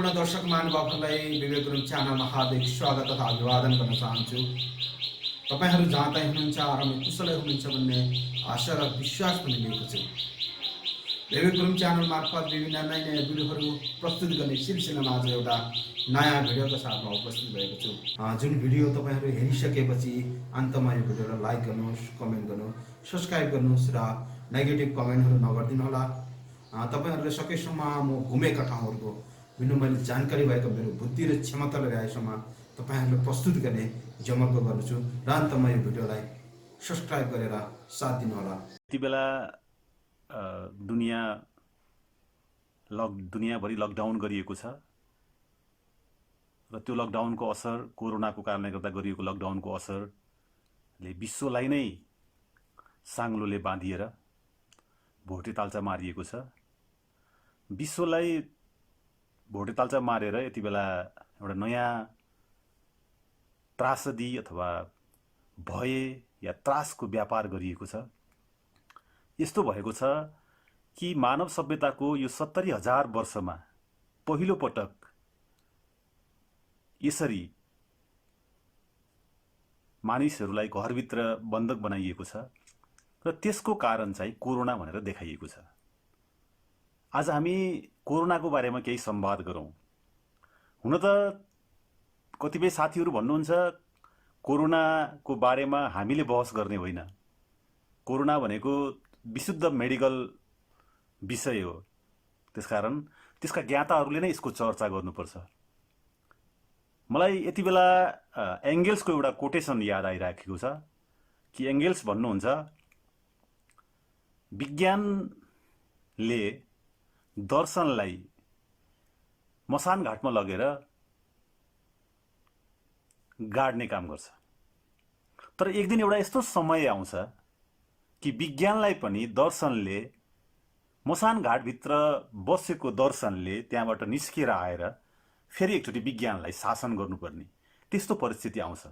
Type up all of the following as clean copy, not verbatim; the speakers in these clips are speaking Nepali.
सम्पूर्ण दर्शक महानुभावहरूलाई विवेक गुरुङ च्यानलमा हार्दिक स्वागत तथा अभिवादन गर्न चाहन्छु। तपाईहरू जहाँ तै हुनुहुन्छ आरामै कुशलै हुनुहुन्छ भन्ने आशा र विश्वास पनि लिएको छु। विवेक गुरुङ च्यानल मार्फत विभिन्न नयाँ नयाँ भिडियोहरू प्रस्तुत गर्ने सिलसिलामा आज एउटा नयाँ भिडियोको साथमा उपस्थित भएको छु। जुन भिडियो तपाईहरू हेरिसकेपछि अन्तमा यो भिडियोलाई लाइक गर्नुहोस्, कमेन्ट गर्नुहोस्, सब्स्क्राइब गर्नुहोस् र नेगेटिभ कमेन्टहरू नगरिदिनु होला। तपाईहरूले सकेसम्म म घुमेका ठाउँहरूको जुन मैले जानकारी भएको मेरो बुद्धि र क्षमताले भ्याएसम्म तपाईहरूले प्रस्तुत गर्ने जमर्को गर्छु र अन्तमा यो भिडियोलाई सब्स्क्राइब गरेर साथ दिनुहोला। यति बेला दुनियाँभरि लकडाउन गरिएको छ र त्यो लकडाउनको असर कोरोनाको कारणले गर्दा गरिएको लकडाउनको असरले विश्वलाई नै साङ्लोले बाँधिएर भोटे ताल्चा मारिएको छ। विश्वलाई भोटे ताल्चा मारेर यति बेला एउटा नयाँ त्रासदी अथवा भय या त्रासको व्यापार गरिएको छ। यस्तो भएको छ कि मानव सभ्यताको यो 70,000 वर्षमा पहिलो पटक यसरी मानिसहरूलाई घरभित्र बन्धक बनाइएको छ र त्यसको कारण चाहिँ कोरोना भनेर देखाइएको छ। आज हामी कोरोनाको बारेमा केही संवाद गरौँ। हुन त कतिपय साथीहरू भन्नुहुन्छ कोरोनाको बारेमा हामीले बहस गर्ने होइन, कोरोना भनेको विशुद्ध मेडिकल विषय हो, त्यसकारण त्यसका ज्ञाताहरूले नै यसको चर्चा गर्नुपर्छ। मलाई यति बेला एङ्गेल्सको एउटा कोटेसन याद आइराखेको छ कि एङ्गेल्स भन्नुहुन्छ विज्ञानले दर्शनलाई मसान घाटमा लगेर गाड्ने काम गर्छ, तर एक दिन एउटा यस्तो समय आउँछ कि विज्ञानलाई पनि दर्शनले मसान घाटभित्र बसेको दर्शनले त्यहाँबाट निस्किएर आएर फेरि एकचोटि विज्ञानलाई शासन गर्नुपर्ने त्यस्तो परिस्थिति आउँछ।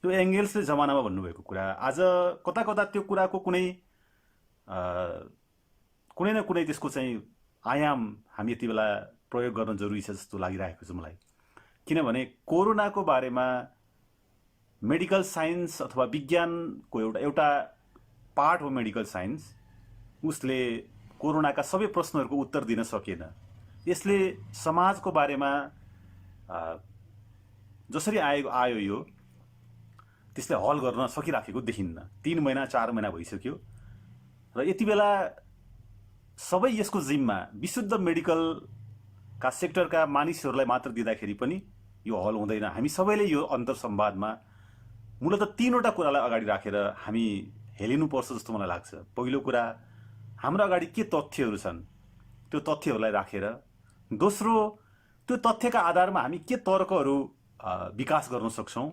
यो एङ्गेल्सले जमानामा भन्नुभएको कुरा आज कता कता त्यो कुराको कुनै न कुनै त्यसको चाहिँ आयाम हामी यति बेला प्रयोग गर्न जरुरी छ जस्तो लागिरहेको छ मलाई। किनभने कोरोनाको बारेमा मेडिकल साइन्स अथवा विज्ञानको एउटा पार्ट हो मेडिकल साइन्स, उसले कोरोनाका सबै प्रश्नहरूको उत्तर दिन सकेन। यसले समाजको बारेमा जसरी आयो यो त्यसले हल गर्न सकिराखेको देखिन्न। 3 महिना 4 महिना भइसक्यो र यति बेला सबै यसको जिम्मा विशुद्ध मेडिकलका सेक्टरका मानिसहरूलाई मात्र दिँदाखेरि पनि यो हल हुँदैन। हामी सबैले यो अन्तर्संवादमा मूलतः 3वटा कुरालाई अगाडि राखेर हामी हेलिनुपर्छ जस्तो मलाई लाग्छ। पहिलो कुरा, हाम्रो अगाडि के तथ्यहरू छन् त्यो तथ्यहरूलाई राखेर। दोस्रो, त्यो तथ्यका आधारमा हामी के तर्कहरू विकास गर्न सक्छौँ।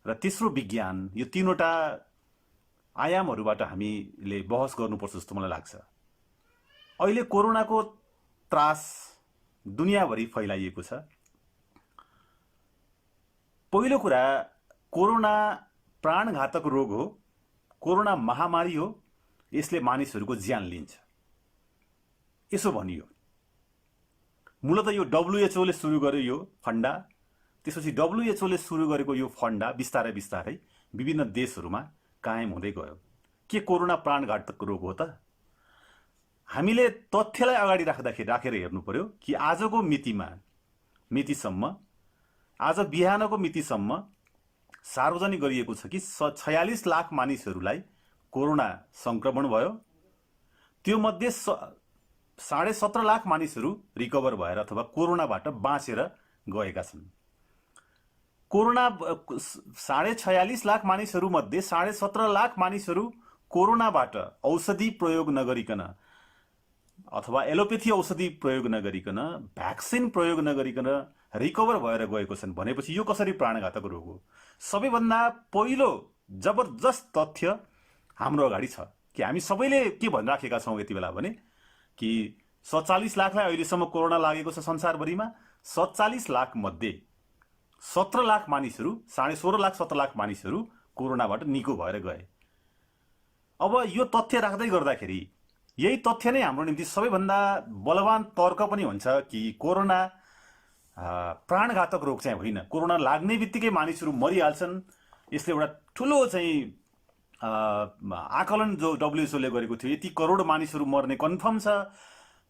र तेस्रो, विज्ञान। यो 3वटा आयामहरूबाट हामीले बहस गर्नुपर्छ जस्तो मलाई लाग्छ। अहिले कोरोनाको त्रास दुनियाँभरि फैलाइएको छ। पहिलो कुरा, कोरोना प्राणघातक रोग हो, कोरोना महामारी हो, यसले मानिसहरूको ज्यान लिन्छ, यसो भनियो। मूलतः यो WHO ले सुरु गर्यो यो फन्डा। त्यसपछि WHO ले सुरु गरेको यो फन्डा बिस्तारै बिस्तारै विभिन्न देशहरूमा कायम हुँदै गयो। के कोरोना प्राणघातक रोग हो त? हामीले तथ्यलाई अगाडि राखेर हेर्नु पर्यो कि आजको मितिसम्म आज बिहानको मितिसम्म सार्वजनिक गरिएको छ कि 46 लाख मानिसहरूलाई कोरोना संक्रमण भयो। त्यो मध्ये 17.5 लाख मानिसहरू रिकभर भएर अथवा कोरोनाबाट बाँचेर गएका छन्। कोरोना 46.5 लाख मानिसहरू मध्ये 17.5 लाख मानिसहरू कोरोनाबाट औषधि प्रयोग नगरिकन अथवा एलोपेथी औषधि प्रयोग नगरिकन, भ्याक्सिन प्रयोग नगरिकन रिकभर भएर गएको छन्। भनेपछि यो कसरी प्राणघातक रोग हो? सबैभन्दा पहिलो जबरजस्त तथ्य हाम्रो अगाडि छ कि हामी सबैले के भनिराखेका छौँ यति बेला भने कि 47 लाखलाई अहिलेसम्म कोरोना लागेको छ संसारभरिमा। 47 लाख मध्ये 17 लाख मानिसहरू, 16.5 लाख 17 लाख मानिसहरू कोरोनाबाट निको भएर गए। अब यो तथ्य राख्दै गर्दाखेरि यही तथ्य नै हाम्रो निम्ति सबैभन्दा बलवान तर्क पनि हुन्छ कि कोरोना प्राणघातक रोग चाहिँ होइन। कोरोना लाग्ने बित्तिकै मानिसहरू मरिहाल्छन्। यसले एउटा ठुलो चाहिँ आकलन जो WHO ले गरेको थियो, यति करोड मानिसहरू मर्ने कन्फर्म छ,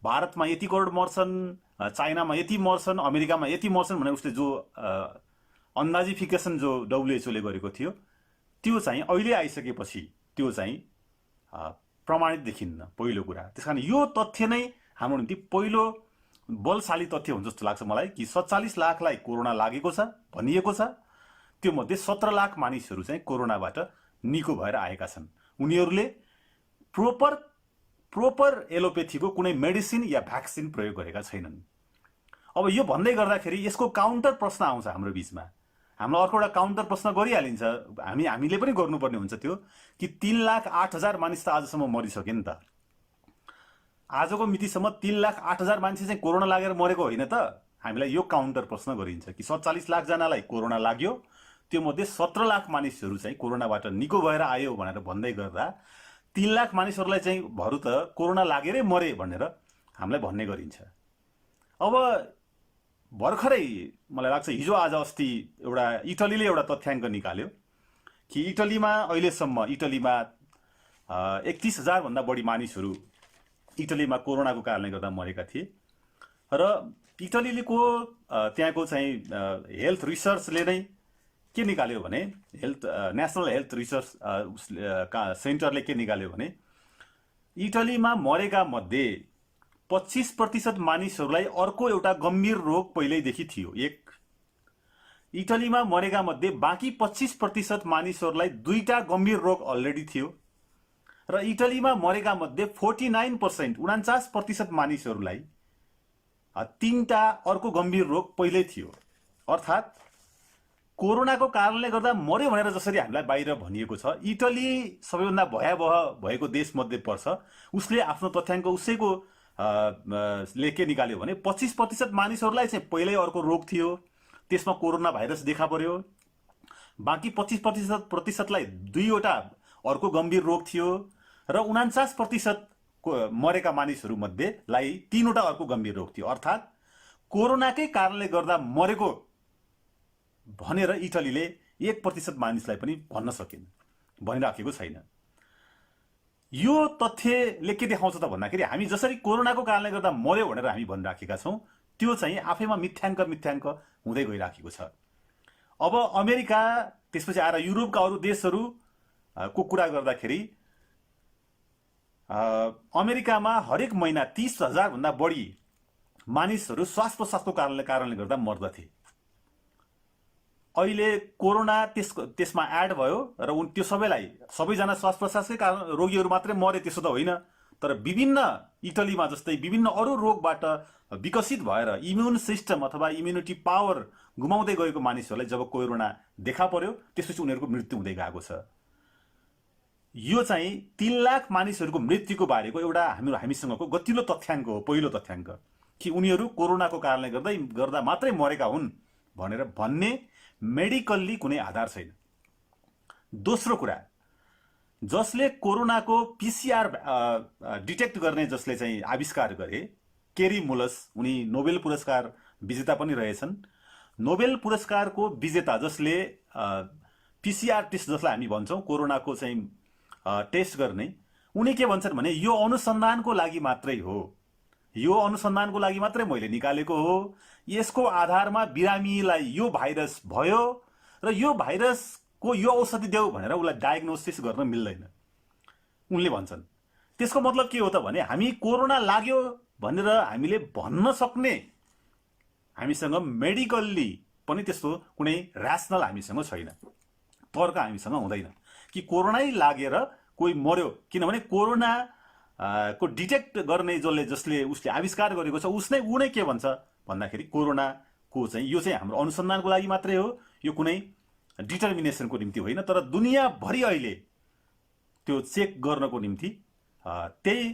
भारतमा यति करोड मर्छन्, चाइनामा यति मर्छन्, अमेरिकामा यति मर्छन् भनेर उसले जो अन्दाजिफिकेसन जो WHO ले गरेको थियो त्यो चाहिँ अहिले आइसकेपछि त्यो चाहिँ प्रमाणित देखिन्न पहिलो कुरा। त्यसकारण यो तथ्य नै हाम्रो निम्ति पहिलो बलशाली तथ्य हुन्छ जस्तो लाग्छ मलाई कि 47 लाखलाई कोरोना लागेको छ भनिएको छ। त्यो मध्ये 17 लाख मानिसहरू चाहिँ कोरोनाबाट निको भएर आएका छन्। उनीहरूले प्रोपर एलोपेथीको कुनै मेडिसिन या भ्याक्सिन प्रयोग गरेका छैनन्। अब यो भन्दै गर्दाखेरि यसको काउन्टर प्रश्न आउँछ हाम्रो बीचमा। हाम्रो अर्को एउटा काउन्टर प्रश्न गरिहालिन्छ, हामीले पनि गर्नुपर्ने हुन्छ त्यो कि 3,08,000 मानिस त आजसम्म मरिसके नि त। आजको मितिसम्म 3,08,000 मान्छे चाहिँ कोरोना लागेर मरेको होइन त। हामीलाई यो काउन्टर प्रश्न गरिन्छ कि 47 लाख जनालाई कोरोना लाग्यो, त्यो मध्ये 17 लाख मानिसहरू चाहिँ कोरोनाबाट निको भएर आयो भनेर भन्दै गर्दा 3 लाख मानिसहरूलाई चाहिँ भरु त कोरोना लागेरै मरे भनेर हामीलाई भन्ने गरिन्छ। अब भर्खरै मलाई लाग्छ हिजो आज अस्ति एउटा इटलीले एउटा तथ्याङ्क निकाल्यो कि इटलीमा अहिलेसम्म 31,000 भन्दा बढी मानिसहरू इटलीमा कोरोनाको कारणले गर्दा मरेका थिए। र इटलीको त्यहाँको चाहिँ हेल्थ रिसर्चले नै के निकाल्यो भने नेसनल हेल्थ रिसर्च सेन्टरले के निकाल्यो भने इटलीमा मरेका मध्ये 25% मानिसहरूलाई अर्को एउटा गम्भीर रोग पहिल्यैदेखि थियो। एक इटलीमा मरेका मध्ये बाँकी 25% मानिसहरूलाई दुईटा गम्भीर रोग अलरेडी थियो र इटलीमा मरेका मध्ये 49% मानिसहरूलाई तीनटा अर्को गम्भीर रोग पहिल्यै थियो। अर्थात् कोरोनाको कारणले गर्दा मर्यो भनेर जसरी हामीलाई बाहिर भनिएको छ, इटली सबैभन्दा भयावह भएको देश मध्ये पर्छ। उसले आफ्नो तथ्याङ्क उसैको ले के निकाल्यो भने 25% मानिसहरूलाई चाहिँ पहिल्यै अर्को रोग थियो, त्यसमा कोरोना भाइरस देखा पर्यो। बाँकी 25%लाई दुईवटा अर्को गम्भीर रोग थियो र 49% मरेका मानिसहरू मध्येलाई तीनवटा अर्को गम्भीर रोग थियो। अर्थात् कोरोनाकै कारणले गर्दा मरेको भनेर इटलीले 1% मानिसलाई पनि भन्न सकेन, भनिराखेको छैन। यो तथ्यले के देखाउँछ त भन्दाखेरि हामी जसरी कोरोनाको कारणले गर्दा मर्यो भनेर हामी भनिराखेका छौँ त्यो चाहिँ आफैमा मिथ्याङ्क हुँदै गइराखेको छ। अब अमेरिका त्यसपछि आएर युरोपका अरू देशहरूको कुरा गर्दाखेरि अमेरिकामा हरेक महिना 30,000 भन्दा बढी मानिसहरू श्वास प्रश्वासको कारणले गर्दा मर्दथे। अहिले कोरोना त्यसमा एड भयो र त्यो सबैजना श्वास प्रश्वासकै कारण रोगीहरू मात्रै मरे त्यसो त होइन। तर विभिन्न इटलीमा जस्तै विभिन्न अरू रोगबाट विकसित भएर इम्युन सिस्टम अथवा इम्युनिटी पावर गुमाउँदै गएको मानिसहरूलाई जब कोरोना देखा पर्यो त्यसपछि उनीहरूको मृत्यु हुँदै गएको छ। यो चाहिँ 3 लाख मानिसहरूको मृत्युको बारेको एउटा हामीसँगको गतिलो तथ्याङ्क हो। पहिलो तथ्याङ्क कि उनीहरू कोरोनाको कारणले गर्दा मात्रै मरेका हुन् भनेर भन्ने मेडिकल्ली कुनै आधार छैन। दोस्रो कुरा, जसले कोरोनाको PCR डिटेक्ट गर्ने जसले चाहिँ आविष्कार गरे, केरी मुलस, उनी नोबेल पुरस्कार विजेता पनि रहेछन्। नोबेल पुरस्कारको विजेता जसले PCR टेस्ट जसलाई हामी भन्छौँ कोरोनाको चाहिँ टेस्ट गर्ने, उनी के भन्छन् भने यो अनुसन्धानको लागि मात्रै हो, यो अनुसन्धानको लागि मात्रै मैले निकालेको हो। यसको आधारमा बिरामीलाई यो भाइरस भयो र यो भाइरसको यो औषधि देऊ भनेर उसलाई डायग्नोसिस गर्न मिल्दैन उनले भन्छन्। त्यसको मतलब के हो त भने हामी कोरोना लाग्यो भनेर हामीले भन्न सक्ने हामीसँग मेडिकल्ली पनि त्यस्तो कुनै ऱ्यासनल हामीसँग छैन, तर्क हामीसँग हुँदैन कि कोरोनै लागेर कोही मर्यो। किनभने कोरोना को डिटेक्ट गर्ने जसले उसले आविष्कार गरेको छ ऊ नै के भन्छ भन्दाखेरि कोरोनाको चाहिँ यो चाहिँ हाम्रो अनुसन्धानको लागि मात्रै हो, यो कुनै डिटर्मिनेसनको निम्ति होइन। तर दुनियाँभरि अहिले त्यो चेक गर्नको निम्ति त्यही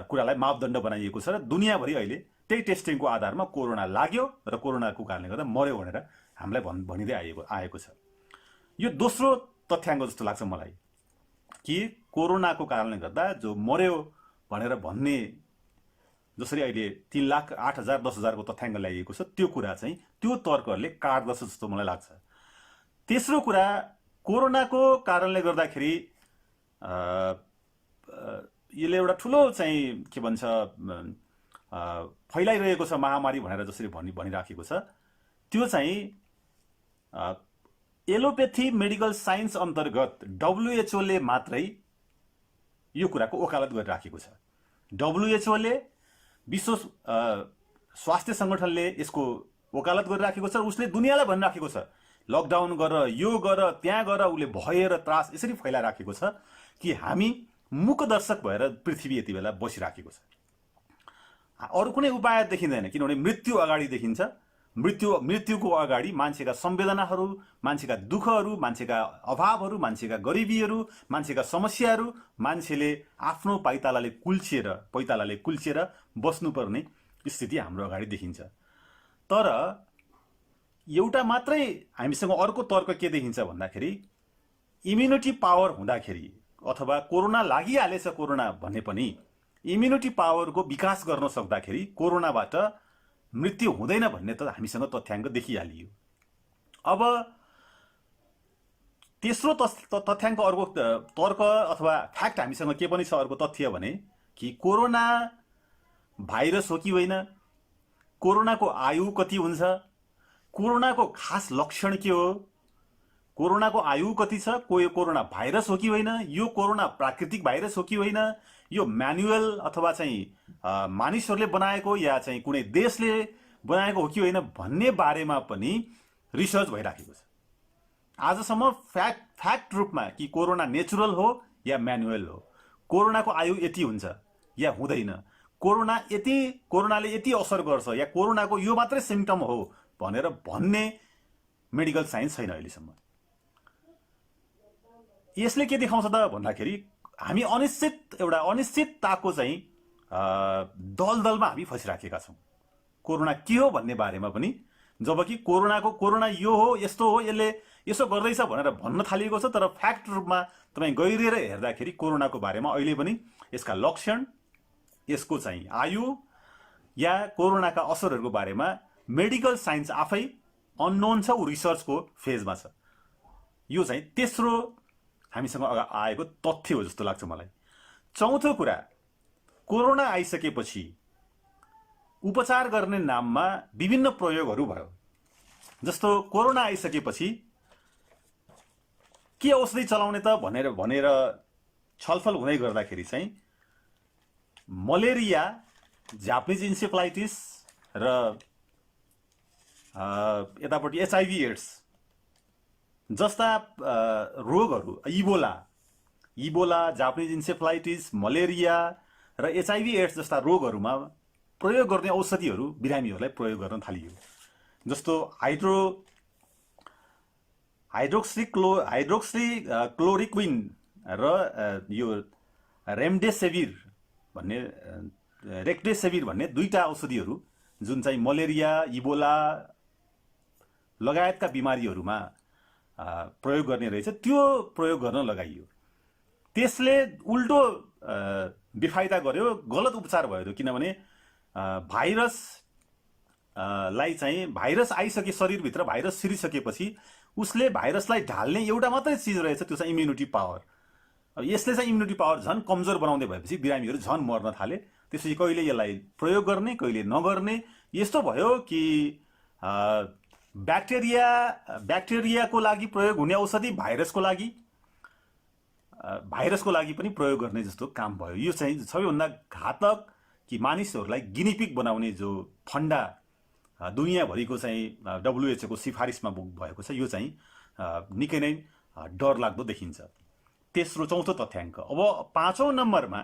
कुरालाई मापदण्ड बनाइएको छ र दुनियाँभरि अहिले त्यही टेस्टिङको आधारमा कोरोना लाग्यो र कोरोनाको कारणले गर्दा मर्यो भनेर हामीलाई भनिँदै आएको छ। यो दोस्रो तथ्याङ्क जस्तो लाग्छ मलाई कि कोरोनाको कारणले गर्दा जो मर्यो भनेर भन्ने जसरी अहिले 3,08,000 10,000 को तथ्याङ्क ल्याइएको छ, त्यो कुरा चाहिँ त्यो तर्कहरूले काट्दछ जस्तो मलाई लाग्छ। तेस्रो कुरा, कोरोनाको कारणले गर्दाखेरि यसले एउटा ठुलो चाहिँ के भन्छ फैलाइरहेको छ महामारी भनेर जसरी भनिराखेको छ, त्यो चाहिँ एलोपेथी मेडिकल साइन्स अन्तर्गत WHO ले मात्रै यो कुराको वकालत गरिराखेको छ। WHO ले, विश्व स्वास्थ्य सङ्गठनले यसको वकालत गरिराखेको छ र उसले दुनियाँलाई भनिराखेको छ लकडाउन गर, यो गर, त्यहाँ गर, उसले भय र त्रास यसरी फैलाइराखेको छ कि हामी मूकदर्शक भएर पृथ्वी यति बेला बसिराखेको छ। अरू कुनै उपाय देखिँदैन, किनभने मृत्यु अगाडि देखिन्छ। मृत्युको अगाडि मान्छेका संवेदनाहरू, मान्छेका दुःखहरू, मान्छेका अभावहरू, मान्छेका गरिबीहरू, मान्छेका समस्याहरू मान्छेले आफ्नो पैतालाले कुल्चिएर बस्नुपर्ने स्थिति हाम्रो अगाडि देखिन्छ। तर एउटा मात्रै हामीसँग अर्को तर्क के देखिन्छ भन्दाखेरि, इम्युनिटी पावर हुँदाखेरि अथवा कोरोना लागिहालेछ कोरोना भने पनि इम्युनिटी पावरको विकास गर्न सक्दाखेरि कोरोनाबाट मृत्यु हुँदैन भन्ने त हामीसँग तथ्याङ्क देखिहालियो। अब तेस्रो तथ्याङ्क, अर्को तर्क अथवा फ्याक्ट हामीसँग के पनि छ अर्को तथ्य भने कि कोरोना भाइरस हो कि होइन, कोरोनाको आयु कति हुन्छ, कोरोनाको खास लक्षण के हो, कोरोनाको आयु कति छ, कोरोना भाइरस हो कि होइन, यो कोरोना प्राकृतिक भाइरस हो कि होइन, यो म्यानुअल अथवा चाहिँ मानिसहरूले बनाएको या चाहिँ कुनै देशले बनाएको हो कि होइन भन्ने बारेमा पनि रिसर्च भइराखेको छ। आजसम्म फ्याक्ट रूपमा कि कोरोना नेचुरल हो या म्यानुअल हो, कोरोनाको आयु यति हुन्छ या हुँदैन, कोरोनाले यति असर गर्छ या कोरोनाको यो मात्रै सिम्पटम हो भनेर भन्ने मेडिकल साइन्स छैन अहिलेसम्म। यसले के देखाउँछ त भन्दाखेरि हामी अनिश्चितताको चाहिँ दलदलमा हामी फसिराखेका छौँ कोरोना के हो भन्ने बारेमा पनि। जबकि कोरोना यो हो, यस्तो हो, यसले यसो गर्दैछ भनेर भन्न थालिएको छ, तर फ्याक्ट रूपमा तपाईँ गहिरिएर हेर्दाखेरि कोरोनाको बारेमा अहिले पनि यसका लक्षण, यसको चाहिँ आयु या कोरोनाका असरहरूको बारेमा मेडिकल साइन्स आफै अननोन छ, ऊ रिसर्चको फेजमा छ। यो चाहिँ तेस्रो हामीसँग आएको तथ्य हो जस्तो लाग्छ मलाई। चौथो कुरा, कोरोना आइसकेपछि उपचार गर्ने नाममा विभिन्न प्रयोगहरू भयो। जस्तो कोरोना आइसकेपछि के औषधि चलाउने त भनेर छलफल हुँदै गर्दाखेरि चाहिँ मलेरिया, जापानिज इन्सेफ्लाइटिस र यतापट्टि HIV एड्स जस्ता रोगहरू, इबोला, जापानिज इन्सेफ्लाइटिस, मलेरिया र HIV एड्स जस्ता रोगहरूमा प्रयोग गर्ने औषधिहरू बिरामीहरूलाई प्रयोग गर्न थालियो। जस्तो हाइड्रोक्सिक्लोरोक्विन र यो रेक्टेसेभिर भन्ने दुईटा औषधिहरू जुन चाहिँ मलेरिया, इबोला लगायतका बिमारीहरूमा प्रयोग गर्ने रहेछ, त्यो प्रयोग गर्न लगाइयो। त्यसले उल्टो बेफाइदा गर्यो, गलत उपचार भयो। किनभने भाइरस आइसके शरीरभित्र, भाइरस छिरिसकेपछि उसले भाइरसलाई ढाल्ने एउटा मात्रै चिज रहेछ, त्यो चाहिँ इम्युनिटी पावर। अब यसले चाहिँ इम्युनिटी पावर झन् कमजोर बनाउँदै भएपछि बिरामीहरू झन् मर्न थाले। त्यसपछि कहिले यसलाई प्रयोग गर्ने, कहिले नगर्ने, यस्तो भयो कि ब्याक्टेरियाको लागि प्रयोग हुने औषधि भाइरसको लागि पनि प्रयोग गर्ने जस्तो काम भयो। यो चाहिँ सबैभन्दा घातक कि मानिसहरूलाई गिनीपिग बनाउने जो फन्डा दुनियाँभरिको चाहिँ WHO को सिफारिसमा भएको छ, यो चाहिँ निकै नै डरलाग्दो देखिन्छ। चौथो तथ्याङ्क। अब पाँचौं नम्बरमा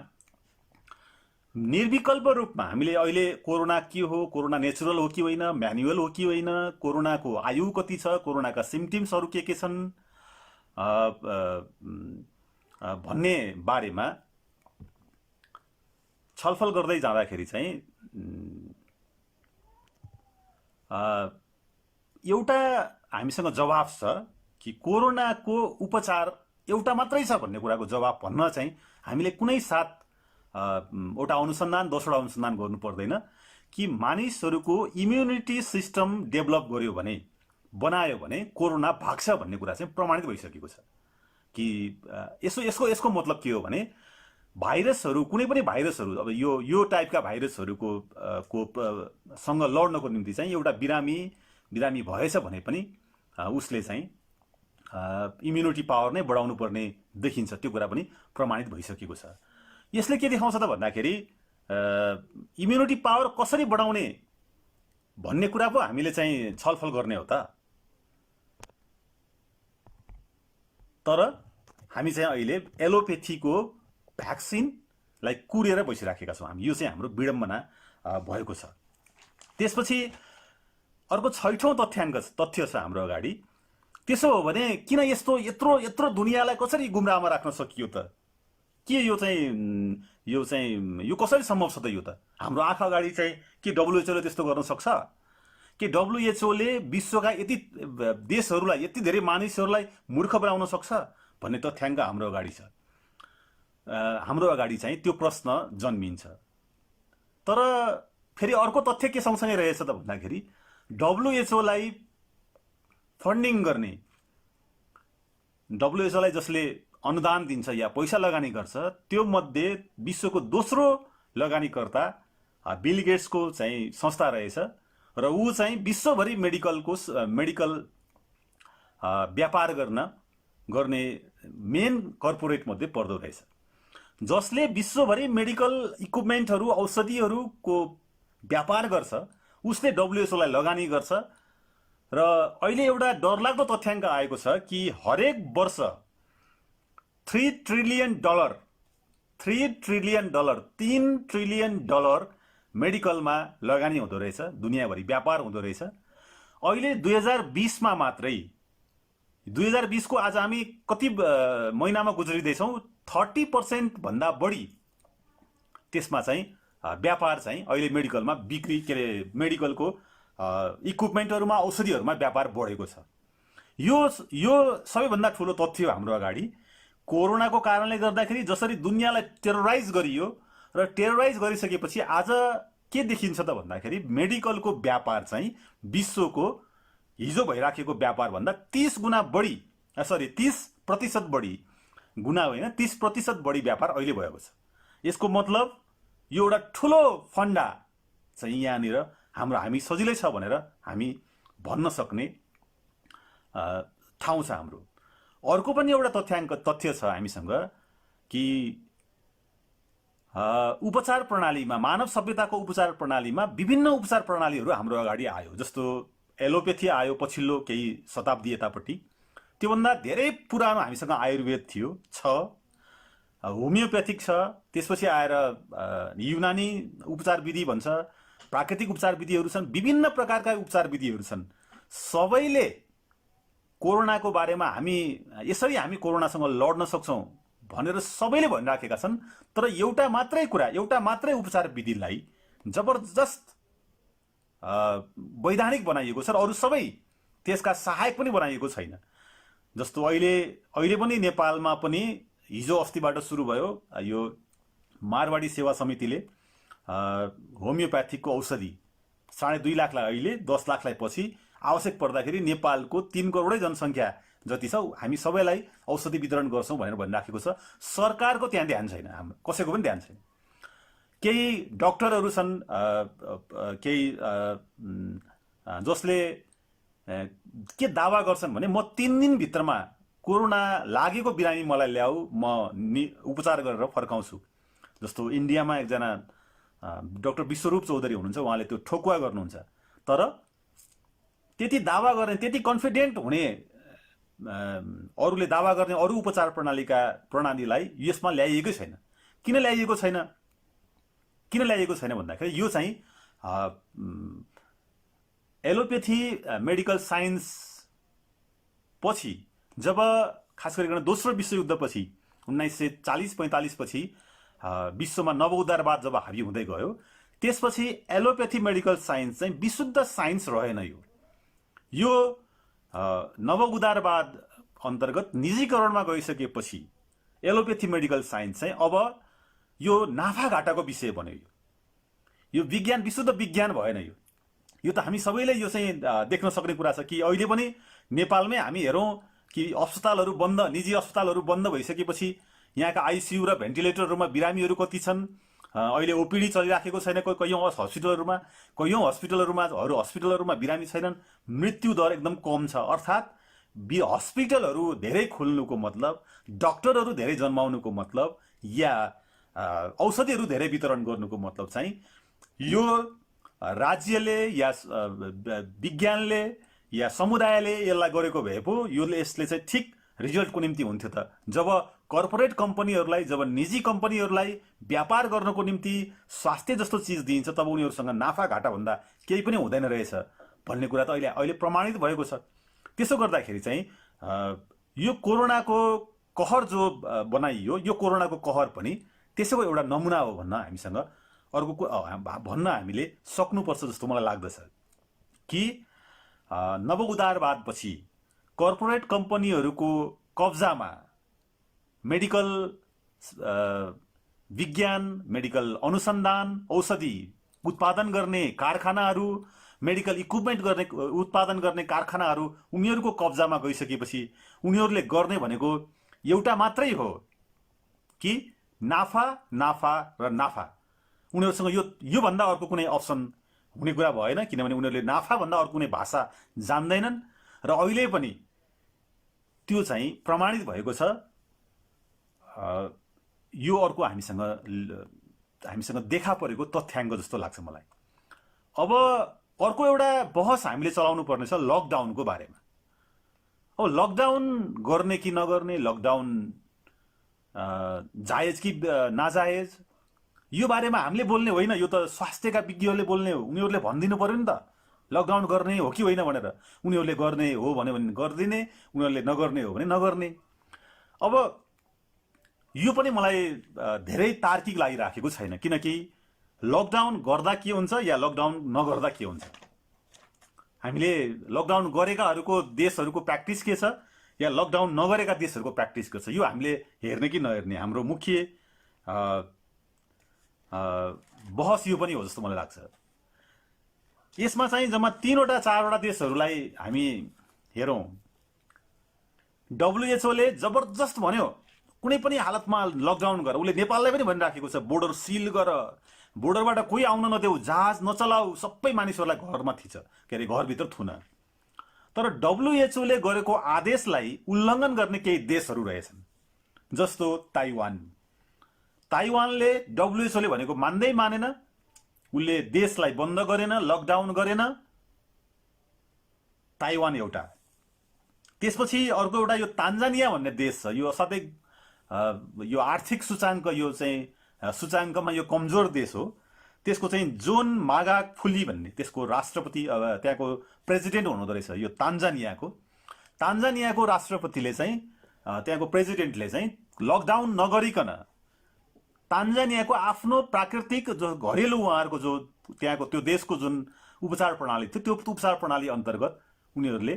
निर्विकल्प रूपमा हामीले अहिले कोरोना के हो, कोरोना नेचुरल हो कि होइन, म्यानुअल हो कि होइन, कोरोनाको आयु कति छ, कोरोनाका सिम्पटम्सहरू के छन् भन्ने बारेमा छलफल गर्दै जाँदाखेरि चाहिँ एउटा हामीसँग जवाफ छ कि कोरोनाको उपचार एउटा मात्रै छ भन्ने कुराको जवाफ भन्न चाहिँ हामीले कुनै साथ एउटा अनुसन्धान 10वटा अनुसन्धान गर्नु पर्दैन कि मानिसहरूको इम्युनिटी सिस्टम डेभलप गर्यो भने बनायो भने कोरोना भाग्छ भन्ने कुरा चाहिँ प्रमाणित भइसकेको छ कि यसको मतलब के हो भने भाइरसहरू कुनै पनि भाइरसहरू अब यो टाइपका भाइरसहरूको सँग लड्नको निम्ति चाहिँ एउटा बिरामी भएछ भने पनि उसले चाहिँ इम्युनिटी पावर नै बढाउनु पर्ने देखिन्छ त्यो कुरा पनि प्रमाणित भइसकेको छ यसले के देखाउँछ त भन्दाखेरि इम्युनिटी पावर कसरी बढाउने भन्ने कुरा पो हामीले चाहिँ छलफल गर्ने हो त तर हामी चाहिँ अहिले एलोपेथीको भ्याक्सिनलाई कुरेर बसिराखेका छौँ हामी यो चाहिँ हाम्रो विडम्बना भएको छ त्यसपछि अर्को 6औं तथ्य छ हाम्रो अगाडि त्यसो हो भने किन यत्रो दुनियाँलाई कसरी गुमराहमा राख्न सकियो त के यो कसरी सम्भव छ त यो त हाम्रो आँखा अगाडि चाहिँ के डब्ल्युएचओले त्यस्तो गर्न सक्छ के डब्ल्युएचओले विश्वका यति देशहरूलाई यति धेरै मानिसहरूलाई मूर्ख बनाउन सक्छ भन्ने तथ्याङ्क हाम्रो अगाडि छ हाम्रो अगाडि चाहिँ त्यो प्रश्न जन्मिन्छ तर फेरि अर्को तथ्य के सँगसँगै रहेछ त भन्दाखेरि डब्ल्युएचओलाई फन्डिङ गर्ने डब्ल्युएचओलाई जसले अनुदान दिन्छ या पैसा लगानी गर्छ त्यो मध्ये विश्वको दोस्रो लगानीकर्ता बिल गेट्सको चाहिँ संस्था रहेछ र ऊ चाहिँ विश्वभरि मेडिकल व्यापार गर्ने मेन कर्पोरेट मध्ये पर्दो रहेछ जसले विश्वभरि मेडिकल इक्विपमेन्टहरू औषधिहरूको व्यापार गर्छ उसले डब्ल्युएचओलाई लगानी गर्छ र अहिले एउटा डरलाग्दो तथ्याङ्क आएको छ कि हरेक वर्ष $3 ट्रिलियन 3 ट्रिलियन डलर मेडिकलमा लगानी हुँदो रहेछ दुनियाँभरि व्यापार हुँदो रहेछ अहिले 2020 मा मात्रै 2020 को आज हामी कति महिनामा गुज्रिँदैछौँ 30% भन्दा बढी त्यसमा चाहिँ व्यापार चाहिँ अहिले मेडिकलमा बिक्री के अरे मेडिकलको इक्विपमेन्टहरूमा औषधिहरूमा व्यापार बढेको छ यो सबैभन्दा ठुलो तथ्य हो हाम्रो अगाडि कोरोनाको कारणले गर्दाखेरि जसरी दुनियाँलाई टेरोराइज गरियो र टेरोराइज गरिसकेपछि आज के देखिन्छ त भन्दाखेरि मेडिकलको व्यापार चाहिँ विश्वको हिजो भइराखेको व्यापार भन्दा 30% बढी गुना होइन 30% बढी व्यापार अहिले भएको छ यसको मतलब यो एउटा ठुलो फन्डा चाहिँ यहाँनिर हामी सजिलै छ भनेर हामी भन्न सक्ने ठाउँ छ हाम्रो अर्को पनि एउटा तथ्य छ हामीसँग कि उपचार प्रणालीमा मानव सभ्यताको उपचार प्रणालीमा विभिन्न उपचार प्रणालीहरू हाम्रो अगाडि आयो जस्तो एलोपेथी आयो पछिल्लो केही शताब्दी यतापट्टि त्योभन्दा धेरै पुरानो हामीसँग आयुर्वेद थियो होमियोप्याथिक छ त्यसपछि आएर युनानी उपचार विधि भन्छ प्राकृतिक उपचार विधिहरू छन् विभिन्न प्रकारका उपचार विधिहरू छन् सबैले कोरोनाको बारेमा यसरी हामी कोरोनासँग लड्न सक्छौं भनेर सबैले भनिराखेका छन् तर एउटा मात्रै उपचार विधिलाई जबरजस्त वैधानिक बनाइएको छ र अरू सबै त्यसका सहायक पनि बनाइएको छैन जस्तो अहिले पनि नेपालमा पनि हिजो अस्तिबाट सुरु भयो यो मारवाडी सेवा समितिले होमियोप्याथिकको औषधि 2.5 लाखलाई अहिले 10 लाखलाई पछि आवश्यक पर्दाखेरि नेपालको 3 करोडै जनसङ्ख्या जति छ हामी सबैलाई औषधि वितरण गर्छौं भनेर भनिराखेको छ सरकारको त्यहाँ ध्यान छैन हाम्रो कसैको पनि ध्यान छैन केही डाक्टरहरू छन् केही जसले के दावा गर्छन् भने म 3 दिन भित्रमा कोरोना लागेको बिरामी मलाई ल्याऊ म उपचार गरेर फर्काउँछु जस्तो इन्डियामा एकजना डाक्टर विश्वरूप चौधरी हुनुहुन्छ उहाँले त्यो ठोकुवा गर्नुहुन्छ तर त्यति दावा गर्ने त्यति कन्फिडेन्ट हुने अरूले दावा गर्ने अरू उपचार प्रणालीलाई यसमा ल्याइएकै छैन किन ल्याइएको छैन भन्दाखेरि यो चाहिँ एलोपेथी मेडिकल साइन्स पछि जब खास गरिकन दोस्रो विश्वयुद्धपछि 1940-45 पछि विश्वमा नवउदारवाद जब हावी हुँदै गयो त्यसपछि एलोपेथी मेडिकल साइन्स चाहिँ विशुद्ध साइन्स रहेन यो नवउदारवाद अन्तर्गत निजीकरणमा गइसकेपछि एलोपेथी मेडिकल साइन्स चाहिँ अब यो नाफाघाटाको विषय बन्यो। यो विज्ञान विशुद्ध विज्ञान भएन। यो त हामी सबैले यो चाहिँ देख्न सक्ने कुरा छ कि अहिले पनि नेपालमै हामी हेरौँ कि अस्पतालहरू बन्द, निजी अस्पतालहरू बन्द भइसकेपछि यहाँका आइसियू र भेन्टिलेटरहरूमा बिरामीहरू कति छन्। अहिले ओपिडी चलिराखेको छैन कैयौँ हस्पिटलहरूमा बिरामी छैनन्। मृत्यु दर एकदम कम छ। अर्थात् हस्पिटलहरू धेरै खोल्नुको मतलब, डाक्टरहरू धेरै जन्माउनुको मतलब या औषधिहरू धेरै वितरण गर्नुको मतलब चाहिँ यो राज्यले या विज्ञानले या समुदायले यसलाई गरेको भए पो यसले चाहिँ ठिक रिजल्टको निम्ति हुन्थ्यो त। जब कर्पोरेट कम्पनीहरूलाई, जब निजी कम्पनीहरूलाई व्यापार गर्नको निम्ति स्वास्थ्य जस्तो चिज दिइन्छ तब उनीहरूसँग नाफा घाटा भन्दा केही पनि हुँदैन रहेछ भन्ने कुरा त अहिले प्रमाणित भएको छ। त्यसो गर्दाखेरि चाहिँ यो कोरोनाको कहर जो बनाइयो, यो कोरोनाको कहर पनि त्यसैको एउटा नमुना हो भन्न हामीसँग भन्न हामीले सक्नुपर्छ जस्तो मलाई लाग्दछ कि नव उदारवादपछि कर्पोरेट कम्पनीहरूको कब्जामा मेडिकल विज्ञान, मेडिकल अनुसन्धान, औषधि उत्पादन गर्ने कारखानाहरू, मेडिकल इक्विपमेन्ट उत्पादन गर्ने कारखानाहरू उनीहरूको कब्जामा गइसकेपछि उनीहरूले गर्ने भनेको एउटा मात्रै हो कि नाफा नाफा र नाफा। उनीहरूसँग योभन्दा अर्को कुनै अप्सन हुने कुरा भएन, किनभने उनीहरूले नाफाभन्दा अर्को कुनै भाषा जान्दैनन् र अहिले पनि त्यो चाहिँ प्रमाणित भएको छ। यो अर्को हामीसँग देखा परेको तथ्याङ्क जस्तो लाग्छ मलाई। अब अर्को एउटा बहस हामीले चलाउनु पर्ने छ लकडाउनको बारेमा। अब लकडाउन गर्ने कि नगर्ने, लकडाउन जायज कि नाजायज, यो बारेमा हामीले बोल्ने होइन। यो त स्वास्थ्यका विज्ञहरूले बोल्ने हो। उनीहरूले भनिदिनु पर्यो नि त लकडाउन गर्ने हो कि होइन भनेर। उनीहरूले गर्ने हो भन्यो भने गरिदिने, उनीहरूले नगर्ने हो भने नगर्ने। अब यो पनि मलाई धेरै तार्किक लागिराखेको छैन, किनकि लकडाउन गर्दा के हुन्छ या लकडाउन नगर्दा के हुन्छ। हामीले लकडाउन गरेकाहरूको देशहरूको प्र्याक्टिस के छ या लकडाउन नगरेका देशहरूको प्र्याक्टिस के छ, यो हामीले हेर्ने कि नहेर्ने हाम्रो मुख्य बहस यो पनि हो जस्तो मलाई लाग्छ। यसमा चाहिँ जम्मा 3-4 देशहरूलाई हामी हेरौँ। WHO ले जबरजस्त भन्यो कुनै पनि हालतमा लकडाउन गर। उसले नेपाललाई पनि भनिराखेको छ बोर्डर सिल गर, बोर्डरबाट कोही आउन नदेऊ, जहाज नचलाऊ, सबै मानिसहरूलाई घरमा थिच, के अरे घरभित्र थुन। तर WHO ले गरेको आदेशलाई उल्लङ्घन गर्ने केही देशहरू रहेछन्, जस्तो ताइवानले WHO ले भनेको मान्दै मानेन, उसले देशलाई बन्द गरेन, लकडाउन गरेन। ताइवान एउटा। त्यसपछि अर्को एउटा यो तान्जानिया भन्ने देश छ। यो असाध्यै यो आर्थिक सूचाङ्कमा यो कमजोर देश हो। त्यसको चाहिँ जोन मागाफुली भन्ने त्यसको राष्ट्रपति, त्यहाँको प्रेसिडेन्ट हुनुहुँदो रहेछ। यो तान्जानियाको राष्ट्रपतिले चाहिँ, त्यहाँको प्रेसिडेन्टले चाहिँ लकडाउन नगरिकन तान्जानियाको आफ्नो प्राकृतिक जो घरेलु उहाँहरूको जो त्यहाँको त्यो देशको जुन उपचार प्रणाली थियो, त्यो उपचार प्रणाली अन्तर्गत उनीहरूले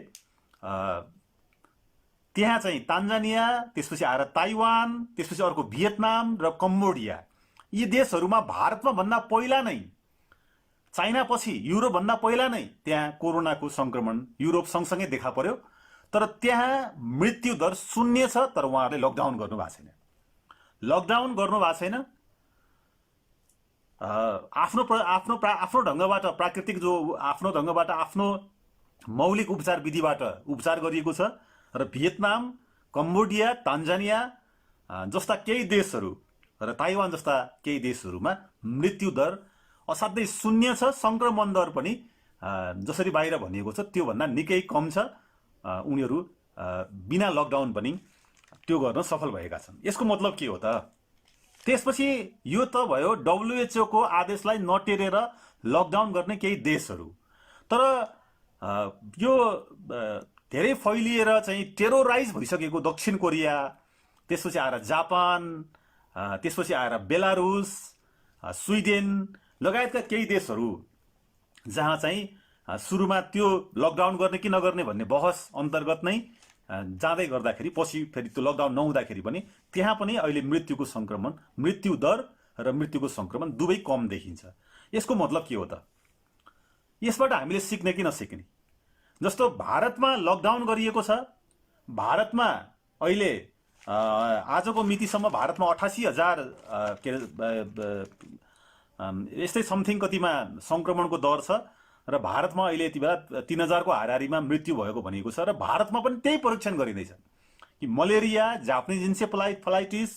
त्यहाँ चाहिँ तान्जानिया, त्यसपछि आएर ताइवान, त्यसपछि अर्को भियतनाम र कम्बोडिया, यी देशहरूमा भारतमा भन्दा पहिला नै, चाइना पछि, युरोप भन्दा पहिला नै त्यहाँ कोरोनाको संक्रमण युरोप सँगसँगै देखा पर्यो। तर त्यहाँ मृत्यु दर 0 छ। तर उहाँहरूले लकडाउन गर्नु भएको छैन। आफ्नो ढङ्गबाट, प्राकृतिक जो आफ्नो ढङ्गबाट, आफ्नो मौलिक उपचार विधिबाट उपचार गरिएको छ। र भियतनाम, कम्बोडिया, तान्जानिया जस्ता केही देशहरू र ताइवान जस्ता केही देशहरूमा मृत्यु दर असाध्यै 0 छ। संक्रमण दर पनि जसरी बाहिर भनिएको छ त्योभन्दा निकै कम छ। उनीहरू बिना लकडाउन पनि त्यो गर्न सफल भएका छन्। यसको मतलब के हो त? त्यसपछि यो त भयो WHO को आदेशलाई नटेरेर लकडाउन गर्ने केही देशहरू। तर यो धेरै फैलिएर चाहिँ टेरोराइज भइसकेको दक्षिण कोरिया, त्यसपछि आएर जापान, त्यसपछि आएर बेलारुस, स्विडेन लगायतका केही देशहरू जहाँ चाहिँ सुरुमा त्यो लकडाउन गर्ने कि नगर्ने भन्ने बहस अन्तर्गत नै जाँदै गर्दाखेरि पछि फेरि त्यो लकडाउन नहुँदाखेरि पनि त्यहाँ पनि अहिले मृत्यु दर र मृत्युको संक्रमण दुवै कम देखिन्छ। यसको मतलब के हो त? यसबाट हामीले सिक्ने कि नसिक्ने? जस्तो भारतमा लकडाउन गरिएको छ। भारतमा अहिले आजको मितिसम्म भारतमा 88,000 यस्तै समथिङ कतिमा संक्रमणको दर छ र भारतमा अहिले यति बेला 3,000 को हाराहारीमा मृत्यु भएको भनिएको छ। र भारतमा पनि त्यही परीक्षण गरिँदैछ कि मलेरिया, जापानिज इन्सेफलाइटिस,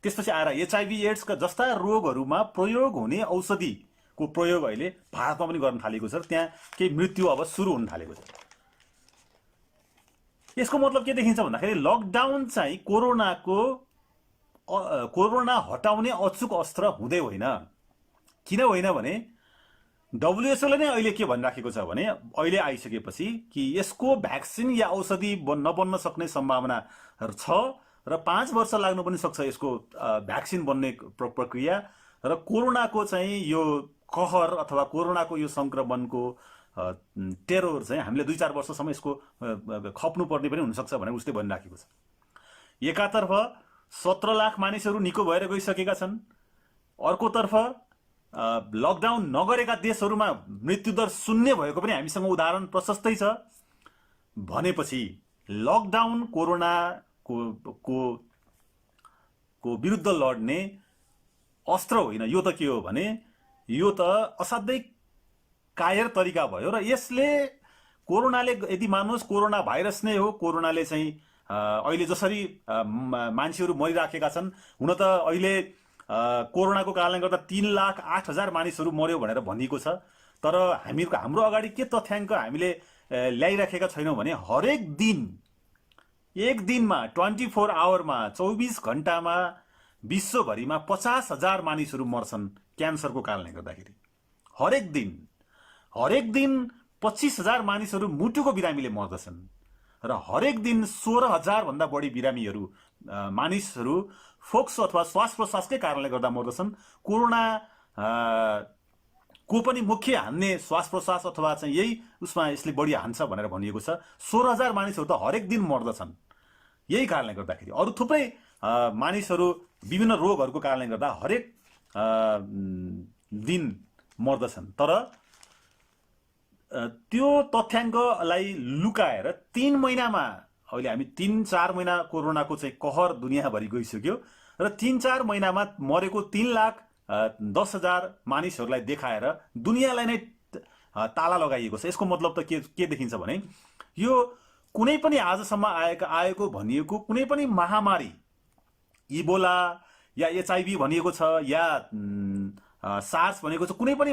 त्यसपछि आएर HIV एड्स जस्ता रोगहरूमा प्रयोग हुने औषधिको प्रयोग अहिले भारतमा पनि गर्न थालेको छ र त्यहाँ केही मृत्यु अब सुरु हुन थालेको छ। यसको मतलब के देखिन्छ भन्दाखेरि लकडाउन चाहिँ कोरोना हटाउने अचुक अस्त्र हुँदै होइन। किन होइन भने WHO ले नै अहिले के भनिराखेको छ भने अहिले आइसकेपछि कि यसको भ्याक्सिन या औषधि नबन्न सक्ने सम्भावना छ र 5 वर्ष लाग्न पनि सक्छ यसको भ्याक्सिन बन्ने प्रक्रिया। र कोरोनाको चाहिँ यो कहर अथवा कोरोनाको यो संक्रमणको टेरोर चाहिँ हामीले 2-4 वर्षसम्म यसको खप्नु पर्ने पनि हुनसक्छ भनेर उसले भनिराखेको छ। एकातर्फ 17 लाख मानिसहरू निको भएर गइसकेका छन्, अर्कोतर्फ लकडाउन नगरेका देशहरूमा मृत्युदर 0 भएको पनि हामीसँग उदाहरण प्रशस्तै छ। भनेपछि लकडाउन कोरोनाको विरुद्ध लड्ने अस्त्र होइन। यो त के हो भने यो त असाध्यै कायर तरिका भयो र यसले कोरोनाले यदि मान्नुहोस् कोरोना भाइरस नै हो, कोरोनाले चाहिँ अहिले जसरी मान्छेहरू मरिराखेका छन्, हुन त अहिले कोरोनाको कारणले गर्दा 3,08,000 मानिसहरू मर्यो भनेर भनिएको छ। तर हाम्रो अगाडि के तथ्याङ्क हामीले ल्याइराखेका छैनौँ भने हरेक दिन एक दिनमा 24 आवरमा 24 घण्टामा विश्वभरिमा 50,000 मानिसहरू मर्छन् क्यान्सरको कारणले गर्दाखेरि। हरेक दिन 25,000 मानिसहरू मुटुको बिरामीले मर्दछन् र हरेक दिन 16,000 भन्दा बढी बिरामीहरू मानिसहरू फोक्सो अथवा श्वास प्रश्वासकै कारणले गर्दा मर्दछन्। कोरोना को पनि मुख्य हान्ने श्वास प्रश्वास अथवा चाहिँ यही उसमा यसले बढी हान्छ भनेर भनिएको छ। 16,000 मानिसहरू त हरेक दिन मर्दछन् यही कारणले गर्दाखेरि। अरू थुप्रै मानिसहरू विभिन्न रोगहरूको कारणले गर्दा हरेक दिन मर्दछन्। तर त्यो तथ्याङ्कलाई लुकाएर 3 महिनामा अहिले हामी 3-4 महिना कोरोनाको चाहिँ कहर दुनियाँभरि गइसक्यो र 3-4 महिनामा मरेको 3,10,000 मानिसहरूलाई देखाएर दुनियाँलाई नै ताला लगाइएको छ। यसको मतलब त के देखिन्छ भने यो कुनै पनि आजसम्म आएको भनिएको कुनै पनि महामारी, इबोला या HIV भनिएको छ या सार्स भनेको छ, कुनै पनि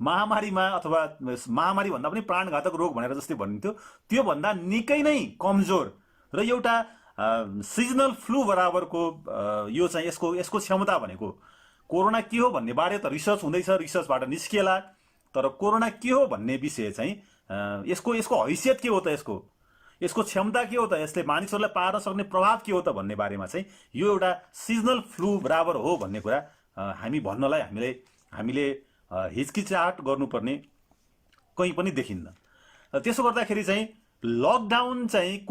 महामारीमा अथवा महामारी भन्दा पनि प्राणघातक रोग भनेर जस्तै भनिन्थ्यो, त्यो भन्दा निकै नै कमजोर र एउटा सिजनल फ्लू बराबरको यो चाहिँ यसको क्षमता भनेको कोरोना के हो भन्ने बारे त रिसर्च हुँदैछ, रिसर्चबाट निस्किएला। तर कोरोना के हो भन्ने विषय चाहिँ यसको हैसियत के हो त, यसको क्षमता के हो त, यसले मानिसहरूलाई पार्न सक्ने प्रभाव के हो त भन्ने बारेमा चाहिँ यो एउटा सिजनल फ्लू बराबर हो भन्ने कुरा हामी भन्नलाई हामीले हिचकिचाहट गर्नुपर्ने कहीँ पनि देखिन्न। त्यसो गर्दाखेरि चाहिँ लकडाउन चाहिँ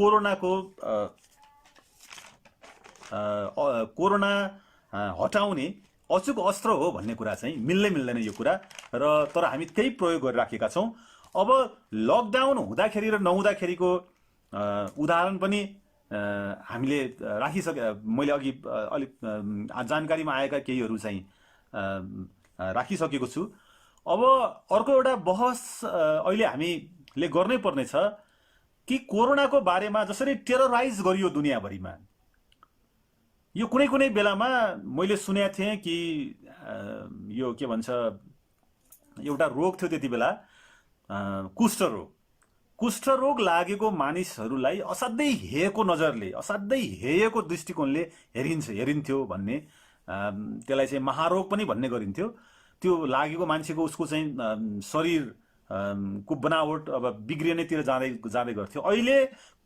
कोरोना हटाउने अचुक अस्त्र हो भन्ने कुरा चाहिँ मिल्दैन यो कुरा। र तर हामी त्यही प्रयोग गरिराखेका छौँ। अब लकडाउन हुँदाखेरि र नहुँदाखेरिको उदाहरण पनि हामीले मैले अघि अलिक जानकारीमा आएका केहीहरू चाहिँ राखिसकेको छु। अब अर्को एउटा बहस अहिले हामीले गर्नै पर्नेछ कि कोरोनाको बारेमा जसरी टेरराइज गरियो दुनियाँभरिमा, यो कुनै बेलामा मैले सुनेको थिएँ कि यो के भन्छ एउटा रोग थियो त्यति बेला कुष्ठरोग लागेको मानिसहरूलाई असाध्यै हेयको नजरले, असाध्यै हेयको दृष्टिकोणले हेरिन्थ्यो भन्ने, त्यसलाई चाहिँ महारोग पनि भन्ने गरिन्थ्यो। त्यो लागेको मान्छेको उसको चाहिँ शरीरको बनावट अब बिग्रिनेतिर जाँदै गर्थ्यो। अहिले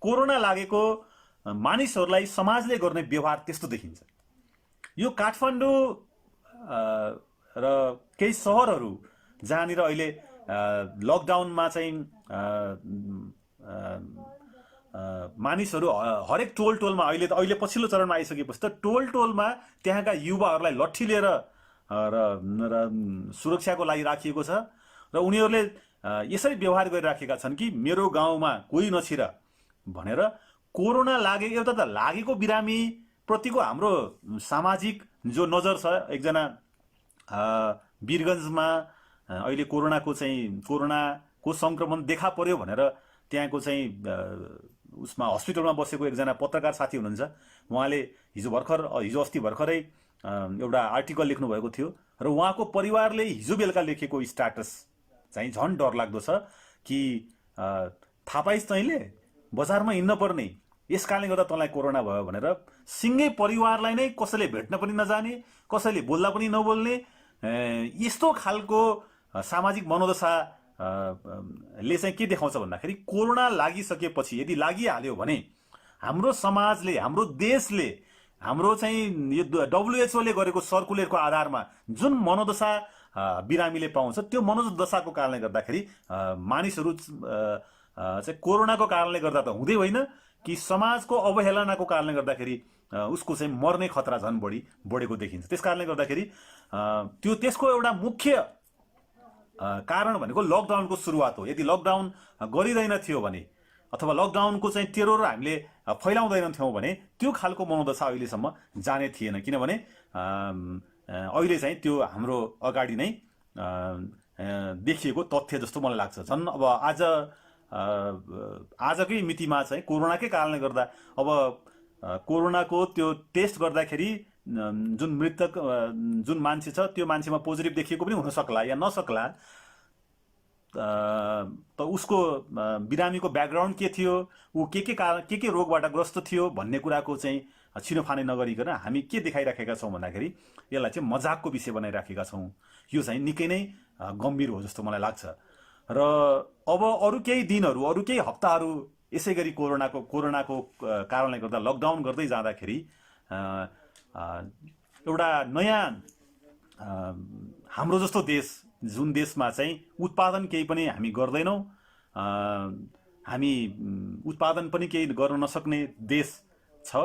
कोरोना लागेको मानिसहरूलाई समाजले गर्ने व्यवहार त्यस्तो देखिन्छ। यो काठमाडौँ र केही सहरहरू जहाँनिर अहिले लकडाउनमा चाहिँ मानिसहरू हरेक टोलमा अहिले पछिल्लो चरणमा आइसकेपछि त टोलमा त्यहाँका युवाहरूलाई लट्ठी लिएर र सुरक्षाको लागि राखिएको छ र उनीहरूले यसरी व्यवहार गरिराखेका छन् कि मेरो गाउँमा कोही नछिर भनेर। कोरोना लागे एउटा त लागेको बिरामी प्रतिको हाम्रो सामाजिक जो नजर छ, एकजना वीरगन्जमा अहिले कोरोनाको संक्रमण देखा पर्यो भनेर त्यहाँको चाहिँ उसमा हस्पिटलमा बसेको एकजना पत्रकार साथी हुनुहुन्छ। उहाँले हिजो अस्ति भर्खरै एउटा आर्टिकल लेख्नु भएको थियो र उहाँको परिवारले हिजो बेलुका लेखेको स्ट्याटस चाहिँ झन् डरलाग्दो छ कि थाहा पाइस् तैँले बजारमा हिँड्न पर्ने, यस कारणले गर्दा तँलाई कोरोना भयो भनेर सिङ्गै परिवारलाई नै कसैले भेट्न पनि नजाने, कसैले बोल्दा पनि नबोल्ने, यस्तो खालको सामाजिक मनोदशा ले चाहिँ के देखाउँछ भन्दाखेरि कोरोना लागिसकेपछि यदि लागिहाल्यो भने हाम्रो समाजले, हाम्रो देशले, हाम्रो चाहिँ यो WHO ले गरेको सर्कुलरको आधारमा जुन मनोदशा बिरामीले पाउँछ त्यो मनोदशाको कारणले गर्दाखेरि मानिसहरू चाहिँ कोरोनाको कारणले गर्दा त हुँदै होइन कि समाजको अवहेलनाको कारणले गर्दाखेरि उसको चाहिँ मर्ने खतरा झन् बढेको देखिन्छ। त्यस कारणले गर्दाखेरि त्यसको एउटा मुख्य कारण भनेको लकडाउनको सुरुवात हो। यदि लकडाउन गरिँदैन थियो भने अथवा लकडाउनको चाहिँ टेरोर हामीले फैलाउँदैनथ्यौँ भने त्यो खालको मनोदशा अहिलेसम्म जाने थिएन, किनभने अहिले चाहिँ त्यो हाम्रो अगाडि नै देखिएको तथ्य जस्तो मलाई लाग्छ। झन् अब आजकै मितिमा चाहिँ कोरोनाकै कारणले गर्दा अब कोरोनाको त्यो टेस्ट गर्दाखेरि जुन मान्छे छ त्यो मान्छेमा पोजिटिभ देखिएको पनि हुन सक्ला या नसक्ला, त उसको बिरामीको ब्याकग्राउन्ड के थियो, ऊ के रोगबाट ग्रस्त थियो भन्ने कुराको चाहिँ छिनोफाने नगरिकन हामी के देखाइराखेका छौँ भन्दाखेरि यसलाई चाहिँ मजाकको विषय बनाइराखेका छौँ। यो चाहिँ निकै नै गम्भीर हो जस्तो मलाई लाग्छ। र अब अरू केही दिनहरू, अरू केही हप्ताहरू यसै गरी कोरोनाको कारणले गर्दा लकडाउन गर्दै जाँदाखेरि एउटा नयाँ हाम्रो जस्तो देश, जुन देशमा चाहिँ उत्पादन केही पनि हामी गर्दैनौँ, हामी उत्पादन पनि केही गर्न नसक्ने देश छ,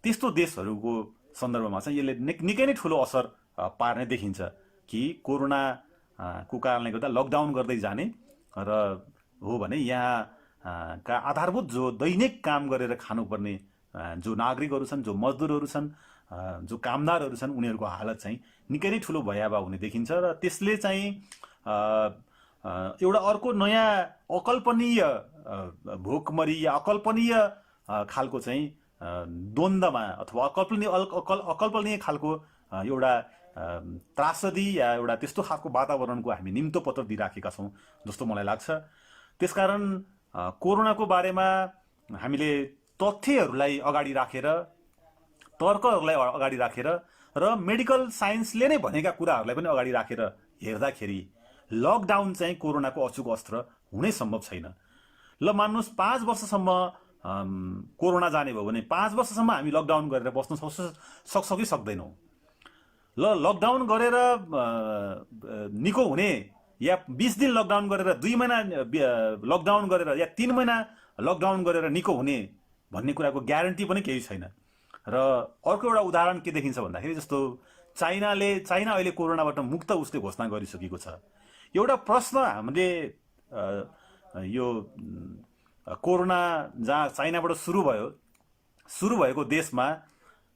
त्यस्तो देशहरूको सन्दर्भमा चाहिँ यसले निकै नै ठुलो असर पार्ने देखिन्छ कि कोरोनाको कारणले गर्दा लकडाउन गर्दै जाने र हो भने यहाँ का आधारभूत जो दैनिक काम गरेर खानुपर्ने जो नागरिकहरू छन्, जो मजदुरहरू छन्, जो कामदारहरू छन्, उनीहरूको हालत चाहिँ निकै नै ठुलो भयावह हुने देखिन्छ। र त्यसले चाहिँ एउटा अर्को नयाँ अकल्पनीय भोकमरी या अकल्पनीय खालको चाहिँ द्वन्द्वमा अथवा अकल्पनीय खालको एउटा त्रासदी या एउटा त्यस्तो खालको वातावरणको हामी निम्तो पत्र दिइराखेका छौँ जस्तो मलाई लाग्छ। त्यसकारण कोरोनाको बारेमा हामीले तथ्यहरूलाई अगाडि राखेर, तर्कहरूलाई अगाडि राखेर र मेडिकल साइन्सले नै भनेका कुराहरूलाई पनि अगाडि राखेर हेर्दाखेरि लकडाउन चाहिँ कोरोनाको अचुक अस्त्र हुनै सम्भव छैन। ल मान्नुहोस् 5 वर्षसम्म कोरोना जाने भयो भने 5 वर्षसम्म हामी लकडाउन गरेर बस्न सक्छौँ कि सक्दैनौँ? ल लकडाउन गरेर निको हुने या 20 दिन लकडाउन गरेर 2 महिना लकडाउन गरेर या 3 महिना लकडाउन गरेर निको हुने भन्ने कुराको ग्यारेन्टी पनि केही छैन। र अर्को एउटा उदाहरण के देखिन्छ भन्दाखेरि जस्तो चाइना अहिले कोरोनाबाट मुक्त उसले घोषणा गरिसकेको छ। एउटा प्रश्न हामीले यो कोरोना जहाँ चाइनाबाट सुरु भएको देशमा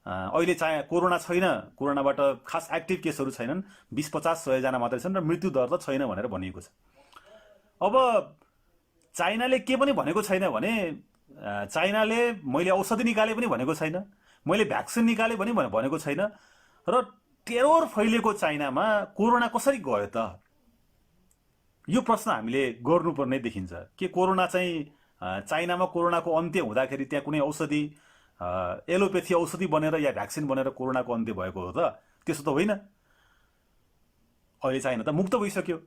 अहिले कोरोना छैन, कोरोनाबाट खास एक्टिभ केसहरू छैनन्, 20-50-100 जना मात्रै छन् र मृत्यु दर त छैन भनेर भनिएको छ। अब चाइनाले के पनि भनेको छैन भने चाइनाले मैले औषधि निकाले पनि भनेको छैन, मैले भ्याक्सिन निकाले पनि भनेको छैन, र टेरोर फैलिएको चाइनामा कोरोना कसरी गयो त? यो प्रश्न हामीले गर्नुपर्ने देखिन्छ कि कोरोना चाहिँ चाइनामा कोरोनाको अन्त्य हुँदाखेरि त्यहाँ कुनै औषधि एलोपेथी औषधि बनेर या भ्याक्सिन बनेर कोरोनाको अन्त्य भएको हो त? त्यसो त होइन। अहिले चाइना त मुक्त भइसक्यो।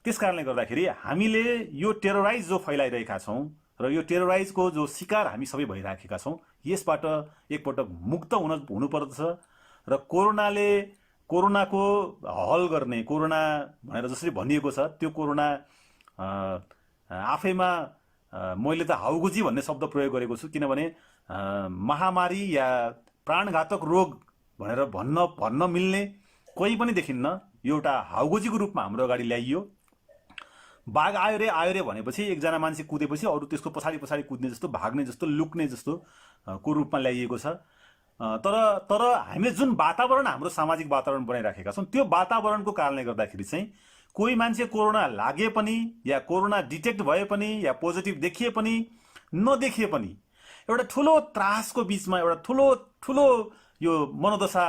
त्यस कारणले गर्दाखेरि हामीले यो टेरोराइज जो फैलाइरहेका छौँ र यो टेरोराइजको जो शिकार हामी सबै भइराखेका छौँ, यसबाट एकपटक मुक्त हुनुपर्दछ। र कोरोनाको हल गर्ने, कोरोना भनेर जसरी भनिएको छ त्यो कोरोना आफैमा मैले त हाउगुजी भन्ने शब्द प्रयोग गरेको छु, किनभने महामारी या प्राणघातक रोग भनेर भन्न मिल्ने कोही पनि देखिन्न। यो एउटा हाउगुजीको रूपमा हाम्रो अगाडि ल्याइयो। बाघ आयो रे भनेपछि एकजना मान्छे कुदेपछि अरू त्यसको पछाडि पछाडि कुद्ने जस्तो, भाग्ने जस्तो, लुक्ने जस्तो को रूपमा ल्याइएको छ। तर हामीले जुन वातावरण हाम्रो सामाजिक वातावरण बनाइराखेका छौँ, त्यो वातावरणको कारणले गर्दाखेरि चाहिँ कोही मान्छे कोरोना लागे पनि या कोरोना डिटेक्ट भए पनि या पोजिटिभ देखिए पनि नदेखिए पनि एउटा ठुलो त्रासको बिचमा एउटा ठुलो यो मनोदशा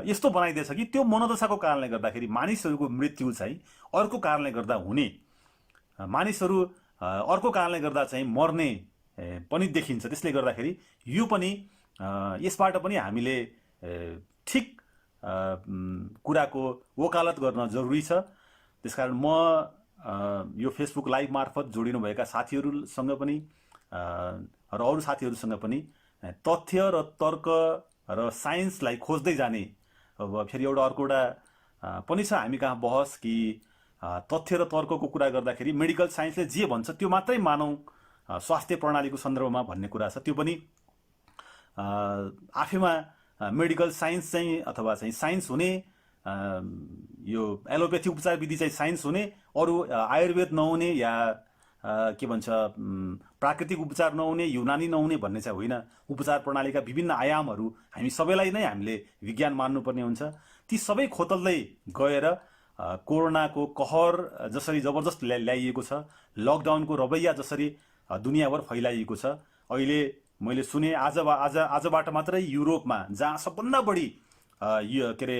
यस्तो बनाइदिएछ कि त्यो मनोदशाको कारणले गर्दाखेरि मानिसहरूको मृत्यु चाहिँ अर्को कारणले गर्दा हुने, मानिसहरू अर्को कारणले गर्दा चाहिँ मर्ने पनि देखिन्छ। त्यसले गर्दाखेरि यो पनि यसबाट पनि हामीले ठिक कुराको वकालत गर्न जरुरी छ। त्यसकारण म यो फेसबुक लाइभ मार्फत जोडिनुभएका साथीहरूसँग पनि र अरू साथीहरूसँग पनि तथ्य र तर्क र साइन्सलाई खोज्दै जाने, अब फेरि अर्को एउटा पनि छ हामी कहाँ बहस कि तथ्य र तर्कको कुरा गर्दाखेरि मेडिकल साइन्सले जे भन्छ त्यो मात्रै मानौँ स्वास्थ्य प्रणालीको सन्दर्भमा भन्ने कुरा छ। त्यो पनि आफैमा मेडिकल साइन्स चाहिँ अथवा चाहिँ साइन्स हुने, यो एलोपेथी उपचार विधि चाहिँ साइन्स हुने, अरू आयुर्वेद नहुने या के भन्छ प्राकृतिक उपचार नहुने, युनानी नहुने भन्ने चाहिँ होइन। उपचार प्रणालीका विभिन्न आयामहरू हामी सबैलाई नै हामीले विज्ञान मान्नुपर्ने हुन्छ। ती सबै खोतल्दै गएर कोरोनाको कहर जसरी जबरजस्त ल्याइएको छ, लकडाउनको रवैया जसरी दुनियाँभर फैलाइएको छ, अहिले मैले सुने आजबाट मात्रै युरोपमा जहाँ सबभन्दा बढी यो के अरे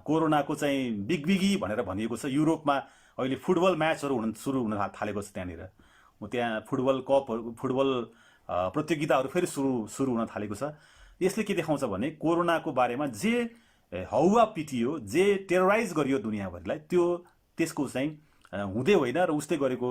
कोरोनाको चाहिँ बिगबिगी भनेर भनिएको छ, युरोपमा अहिले फुटबल म्याचहरू सुरु हुन थालेको छ। त्यहाँ फुटबल प्रतियोगिताहरू फेरि सुरु हुन थालेको छ। यसले के देखाउँछ भने कोरोनाको बारेमा जे हौवा पिटियो, जे टेरोराइज गरियो दुनियाँभरिलाई, त्यसको चाहिँ हुँदै होइन र उसले गरेको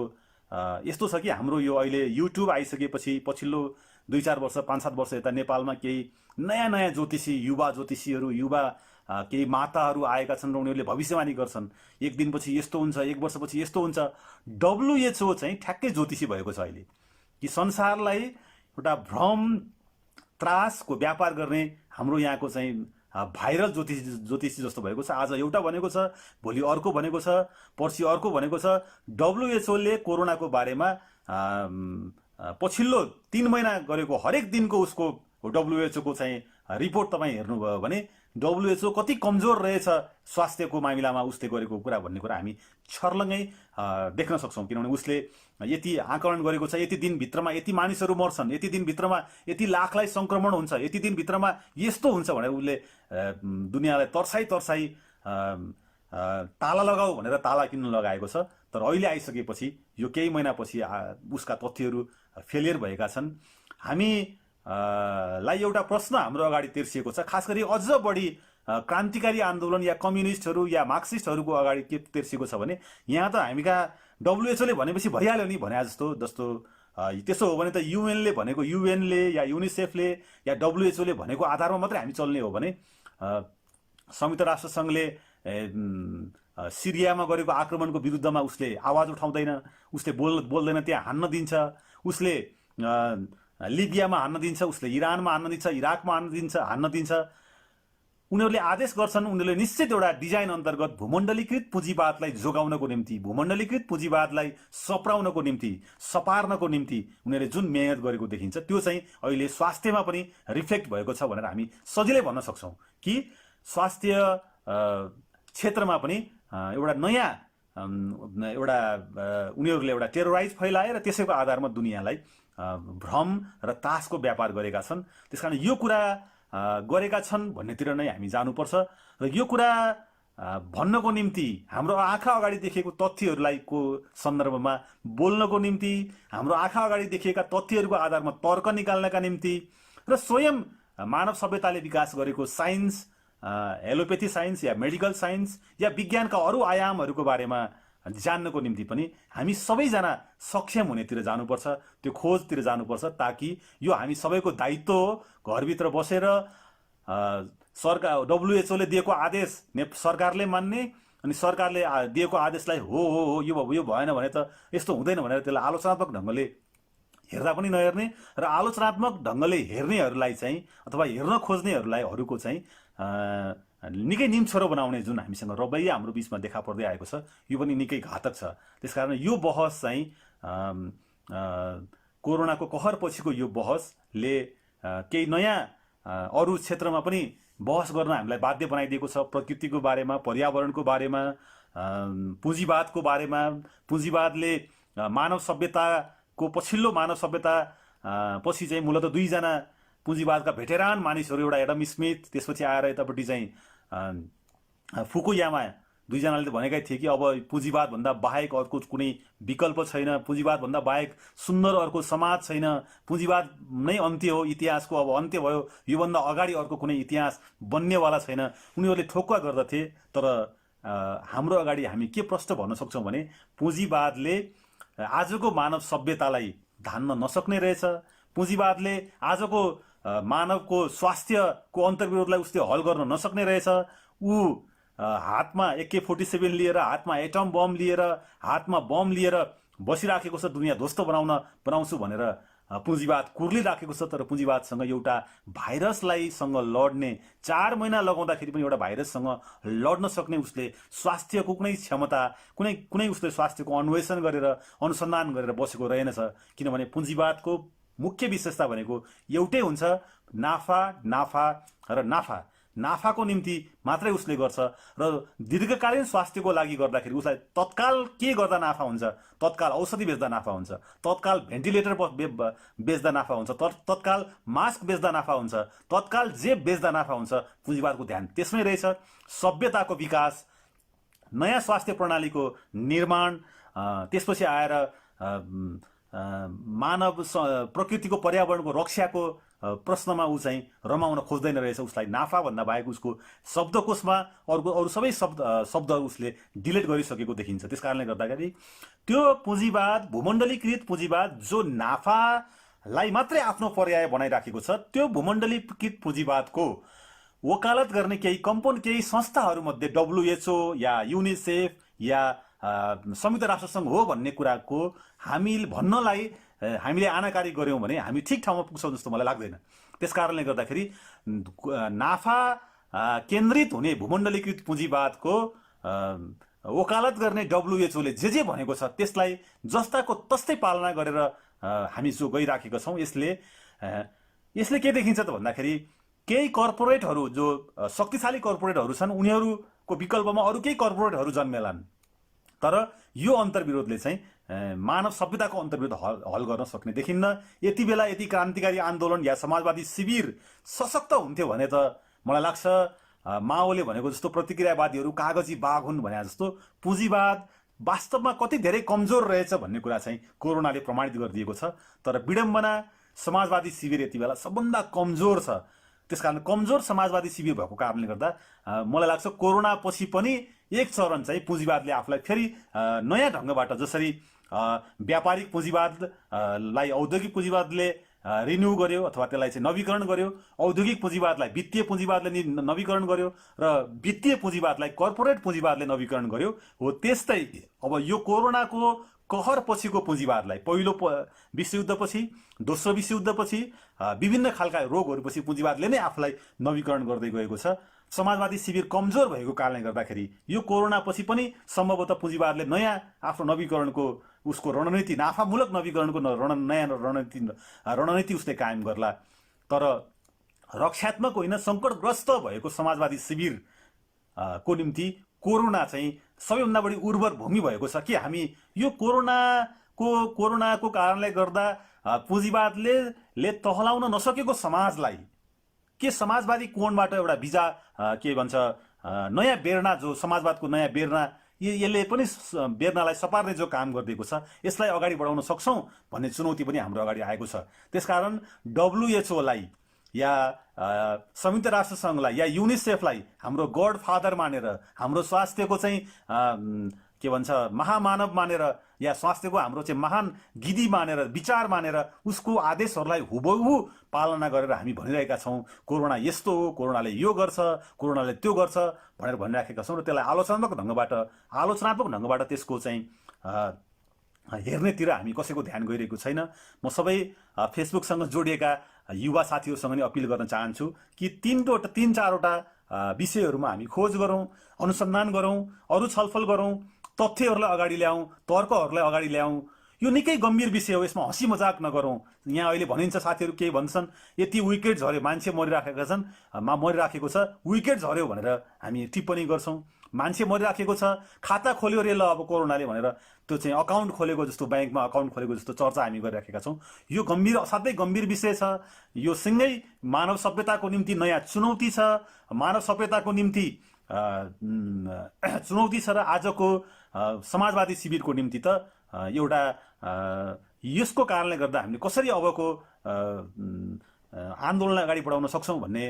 यस्तो छ कि हाम्रो यो अहिले युट्युब आइसकेपछि पछिल्लो 2-4 वर्ष 5-7 वर्ष यता नेपालमा केही नयाँ युवा ज्योतिषीहरू, युवा केही माताहरू आएका छन् र उनीहरूले भविष्यवाणी गर्छन्, एक दिनपछि यस्तो हुन्छ, एक वर्षपछि यस्तो हुन्छ। WHO चाहिँ ठ्याक्कै ज्योतिषी भएको छ अहिले, कि संसारलाई एउटा भ्रम त्रासको व्यापार गर्ने हाम्रो यहाँको चाहिँ भाइरल ज्योतिषी जस्तो भएको छ। आज एउटा भनेको छ, भोलि अर्को भनेको छ, पर्सि अर्को भनेको छ। WHO ले कोरोनाको बारेमा पछिल्लो 3 महिना गरेको हरेक दिनको उसको WHO को चाहिँ रिपोर्ट तपाईँ हेर्नुभयो भने WHO कति कमजोर रहेछ स्वास्थ्यको मामिलामा उसले गरेको कुरा भन्ने कुरा हामी छर्लङ्गै देख्न सक्छौँ। किनभने उसले यति आकलन गरेको छ, यति दिनभित्रमा यति मानिसहरू मर्छन्, यति दिनभित्रमा यति लाखलाई सङ्क्रमण हुन्छ, यति दिनभित्रमा यस्तो हुन्छ भनेर उसले दुनियाँलाई तर्साई ताला लगाऊ भनेर ताला किन्न लगाएको छ। तर अहिले आइसकेपछि यो केही महिनापछि उसका तथ्यहरू फेलियर भएका छन्। हामी लाई एउटा प्रश्न हाम्रो अगाडि तेर्सिएको छ, खास गरी अझ बढी क्रान्तिकारी आन्दोलन या कम्युनिस्टहरू या मार्क्सिस्टहरूको अगाडि के तेर्सिएको छ भने यहाँ त हामी कहाँ WHO ले भनेपछि भइहाल्यो नि भने जस्तो त्यसो हो भने त युएनले भनेको, युएनले या युनिसेफले या WHO ले भनेको आधारमा मात्रै हामी चल्ने हो भने संयुक्त राष्ट्रसङ्घले सिरियामा गरेको आक्रमणको विरुद्धमा उसले आवाज उठाउँदैन, उसले बोल्दैन, त्यहाँ हान्न दिन्छ, उसले लिबियामा हान्न दिन्छ, उसले इरानमा हान्न दिन्छ, इराकमा हान्न दिन्छ। उनीहरूले आदेश गर्छन्, उनीहरूले निश्चित एउटा डिजाइन अन्तर्गत भूमण्डलीकृत पुँजीवादलाई जोगाउनको निम्ति, भूमण्डलीकृत पुँजीवादलाई सप्राउनको निम्ति, सपार्नको निम्ति उनीहरूले जुन मेहनत गरेको देखिन्छ त्यो चाहिँ अहिले स्वास्थ्यमा पनि रिफ्लेक्ट भएको छ भनेर हामी सजिलै भन्न सक्छौँ कि स्वास्थ्य क्षेत्रमा पनि एउटा नयाँ उनीहरूले एउटा टेरोराइज फैलाएर त्यसैको आधारमा दुनियाँलाई भ्रम र तासको व्यापार गरेका छन्। त्यसकारण यो कुरा गरेका छन् भन्नेतिर नै हामी जानुपर्छ र यो कुरा भन्नको निम्ति हाम्रो आँखा अगाडि देखेको तथ्यहरूलाई को सन्दर्भमा बोल्नको निम्ति, हाम्रो आँखा अगाडि देखिएका तथ्यहरूको आधारमा तर्क निकाल्नका निम्ति र स्वयं मानव सभ्यताले विकास गरेको साइन्स, एलोपेथी साइन्स या मेडिकल साइन्स या विज्ञानका अरू आयामहरूको बारेमा जान्नको निम्ति पनि हामी सबैजना सक्षम हुनेतिर जानुपर्छ, त्यो खोजतिर जानुपर्छ, ताकि यो हामी सबैको दायित्व हो। घरभित्र बसेर सरकार WHO ले दिएको आदेश सरकारले मान्ने अनि सरकारले दिएको आदेशलाई हो यो भएन भने त यस्तो हुँदैन भनेर त्यसलाई आलोचनात्मक ढङ्गले हेर्दा पनि नहेर्ने र आलोचनात्मक ढङ्गले हेर्नेहरूलाई चाहिँ अथवा हेर्न खोज्नेहरूको चाहिँ निकै निम्छरो बनाउने जुन हामीसँग रवैया हाम्रो बिचमा देखा पर्दै आएको छ यो पनि निकै घातक छ। त्यसकारण यो बहस चाहिँ कोरोनाको कहर पछिको यो बहसले केही नयाँ अरू क्षेत्रमा पनि बहस गर्न हामीलाई बाध्य बनाइदिएको छ। प्रकृतिको बारेमा, पर्यावरणको बारेमा, पुँजीवादको बारेमा। पुँजीवादले मानव सभ्यताको पछिल्लो मानव सभ्यता पछि चाहिँ मूलतः दुईजना पुँजीवादका भेटेरान मानिसहरू, एउटा एडम स्मिथ, त्यसपछि आएर यतापट्टि चाहिँ फुकुयामा, दुईजनाले त भनेकै थिए कि अब पुँजीवादभन्दा बाहेक अर्को कुनै विकल्प छैन, पुँजीवादभन्दा बाहेक सुन्दर अर्को समाज छैन, पुँजीवाद नै अन्त्य हो, इतिहासको अब अन्त्य भयो, योभन्दा अगाडि अर्को कुनै इतिहास बन्नेवाला छैन, उनीहरूले ठोक्का गर्दथे। तर हाम्रो अगाडि हामी के प्रश्न भन्न सक्छौँ भने पुँजीवादले आजको मानव सभ्यतालाई धान्न नसक्ने रहेछ। पुँजीवादले आजको मानवको स्वास्थ्यको अन्तर्विरोधलाई उसले हल गर्न नसक्ने रहेछ। ऊ हातमा AK-47 लिएर, हातमा एटम बम लिएर, हातमा बम लिएर बसिराखेको छ, दुनियाँ ध्वस्त बनाउँछु भनेर पुँजीवाद कुर्लिराखेको छ। तर पुँजीवादसँग एउटा भाइरसलाईसँग लड्ने 4 महिना लगाउँदाखेरि पनि एउटा भाइरससँग लड्न सक्ने उसले स्वास्थ्यको कुनै क्षमता, कुनै उसले स्वास्थ्यको अन्वेषण गरेर, अनुसन्धान गरेर बसेको रहेनछ। किनभने पुँजीवादको मुख्य विशेषता भनेको एउटै हुन्छ, नाफा नाफा र नाफा। नाफाको निम्ति मात्रै उसले गर्छ र दीर्घकालीन स्वास्थ्यको लागि गर्दाखेरि उसलाई तत्काल के गर्दा नाफा हुन्छ? तत्काल औषधि बेच्दा नाफा हुन्छ, तत्काल भेन्टिलेटर बेच्दा नाफा हुन्छ, तत्काल मास्क बेच्दा नाफा हुन्छ, तत्काल जे बेच्दा नाफा हुन्छ। पुँजीवादको ध्यान त्यसमै रहेछ। सभ्यताको विकास, नयाँ स्वास्थ्य प्रणालीको निर्माण, त्यसपछि आएर मानव प्रकृतिको पर्यावरणको रक्षाको प्रश्नमा ऊ चाहिँ रमाउन खोज्दैन रहेछ। उसलाई नाफा भन्दा बाहेक उसको शब्दकोशमा अरू सबै शब्दहरू उसले डिलिट गरिसकेको देखिन्छ। त्यस कारणले गर्दाखेरि त्यो पुँजीवाद, भूमण्डलीकृत पुँजीवाद जो नाफालाई मात्रै आफ्नो पर्याय बनाइराखेको छ, त्यो भूमण्डलीकृत पुँजीवादको वकालत गर्ने केही संस्थाहरूमध्ये WHO या युनिसेफ या संयुक्त राष्ट्रसङ्घ हो भन्ने कुराको हामीले आनाकारी गऱ्यौँ भने हामी ठिक ठाउँमा पुग्छौँ जस्तो मलाई लाग्दैन। त्यस कारणले गर्दाखेरि नाफा केन्द्रित हुने भूमण्डलीकृत पुँजीवादको वकालत गर्ने WHO ले जे भनेको छ त्यसलाई जस्ताको तस्तै पालना गरेर हामी जो गइराखेका छौँ, यसले के देखिन्छ त भन्दाखेरि केही कर्पोरेटहरू, जो शक्तिशाली कर्पोरेटहरू छन्, उनीहरूको विकल्पमा अरू केही कर्पोरेटहरू जन्मेलान्। तर यो अन्तर्विरोधले चाहिँ मानव सभ्यताको अन्तर्विरोध हल गर्न सक्ने देखिन्न। यति बेला यति क्रान्तिकारी आन्दोलन या समाजवादी शिविर सशक्त हुन्थ्यो भने त मलाई लाग्छ माओले भनेको जस्तो प्रतिक्रियावादीहरू कागजी बाघ हुन् भने जस्तो पुँजीवाद वास्तवमा कति धेरै कमजोर रहेछ भन्ने कुरा चाहिँ कोरोनाले प्रमाणित गरिदिएको छ। तर विडम्बना, समाजवादी शिविर यति बेला सबभन्दा कमजोर छ। त्यसकारण कमजोर समाजवादी शिविर भएको कारणले गर्दा मलाई लाग्छ कोरोना पछि पनि एक चरण चाहिँ पुँजीवादले आफूलाई फेरि नयाँ ढङ्गबाट, जसरी व्यापारिक पुँजीवादलाई औद्योगिक पुँजीवादले रिन्यू गर्यो अथवा त्यसलाई चाहिँ नवीकरण गर्यो, औद्योगिक पुँजीवादलाई वित्तीय पुँजीवादले नवीकरण गर्यो र वित्तीय पुँजीवादलाई कर्पोरेट पुँजीवादले नवीकरण गर्यो, हो त्यस्तै अब यो कोरोनाको कहर पछिको पुँजीवादलाई, पहिलो विश्वयुद्धपछि, दोस्रो विश्वयुद्धपछि, विभिन्न खालका रोगहरूपछि पुँजीवादले नै आफूलाई नवीकरण गर्दै गएको छ। समाजवादी शिविर कमजोर भएको कारणले गर्दाखेरि यो कोरोना पछि पनि सम्भवतः पुँजीवादले नयाँ आफ्नो नवीकरणको उसको रणनीति, नाफामूलक नवीकरणको नयाँ रणनीति उसले कायम गर्ला। तर रक्षात्मक होइन, सङ्कटग्रस्त भएको समाजवादी शिविर को निम्ति कोरोना चाहिँ सबैभन्दा बढी उर्वर भूमि भएको छ कि हामी यो कोरोनाको कारणले गर्दा पुँजीवादले तहलाउन नसकेको समाजलाई के समाजवादी कोणबाट एउटा बिजा के भन्छ नयाँ बेर्ना, जो समाजवादको नयाँ बेर्ना, यसले पनि बेर्नालाई सपार्ने जो काम गरिदिएको छ, यसलाई अगाडि बढाउन सक्छौँ भन्ने चुनौती पनि हाम्रो अगाडि आएको छ। त्यसकारण WHO लाई या संयुक्त राष्ट्रसङ्घलाई या युनिसेफलाई हाम्रो गड फादर मानेर, हाम्रो स्वास्थ्यको चाहिँ के भन्छ महामानव मानेर या स्वास्थ्यको हाम्रो चाहिँ महान गिदी मानेर विचार मानेर उसको आदेशहरूलाई हुबहु पालना गरेर हामी भनिरहेका छौँ कोरोना यस्तो हो, कोरोनाले यो गर्छ, कोरोनाले त्यो गर्छ भनेर भनिराखेका छौँ र त्यसलाई आलोचनात्मक ढङ्गबाट त्यसको चाहिँ हेर्नेतिर हामी कसैको ध्यान गइरहेको छैन। म सबै फेसबुकसँग जोडिएका युवा साथीहरूसँग नि अपिल गर्न चाहन्छु कि तीन चारवटा विषयहरूमा हामी खोज गरौँ, अनुसन्धान गरौँ, अरू छलफल गरौँ, तथ्यहरूलाई अगाडि ल्याउँ, तर्कहरूलाई अगाडि ल्याउँ। यो निकै गम्भीर विषय हो, यसमा हँसी मजाक नगरौँ। यहाँ अहिले भनिन्छ, साथीहरू केही भन्छन् यति विकेट झऱ्यो, मान्छे मरिराखेको छ, विकेट झऱ्यो भनेर हामी टिप्पणी गर्छौँ। मान्छे मरिराखेको छ, खाता खोल्यो रे ल अब कोरोनाले भनेर त्यो चाहिँ अकाउन्ट खोलेको जस्तो, ब्याङ्कमा अकाउन्ट खोलेको जस्तो चर्चा हामी गरिराखेका छौँ। यो असाध्यै गम्भीर विषय छ। यो सँगै मानव सभ्यताको निम्ति नयाँ चुनौती छ, मानव सभ्यताको निम्ति चुनौती छ र आजको समाजवादी शिविरको निम्ति त एउटा यसको कारणले गर्दा हामीले कसरी अबको आन्दोलन अगाडि बढाउन सक्छौँ भन्ने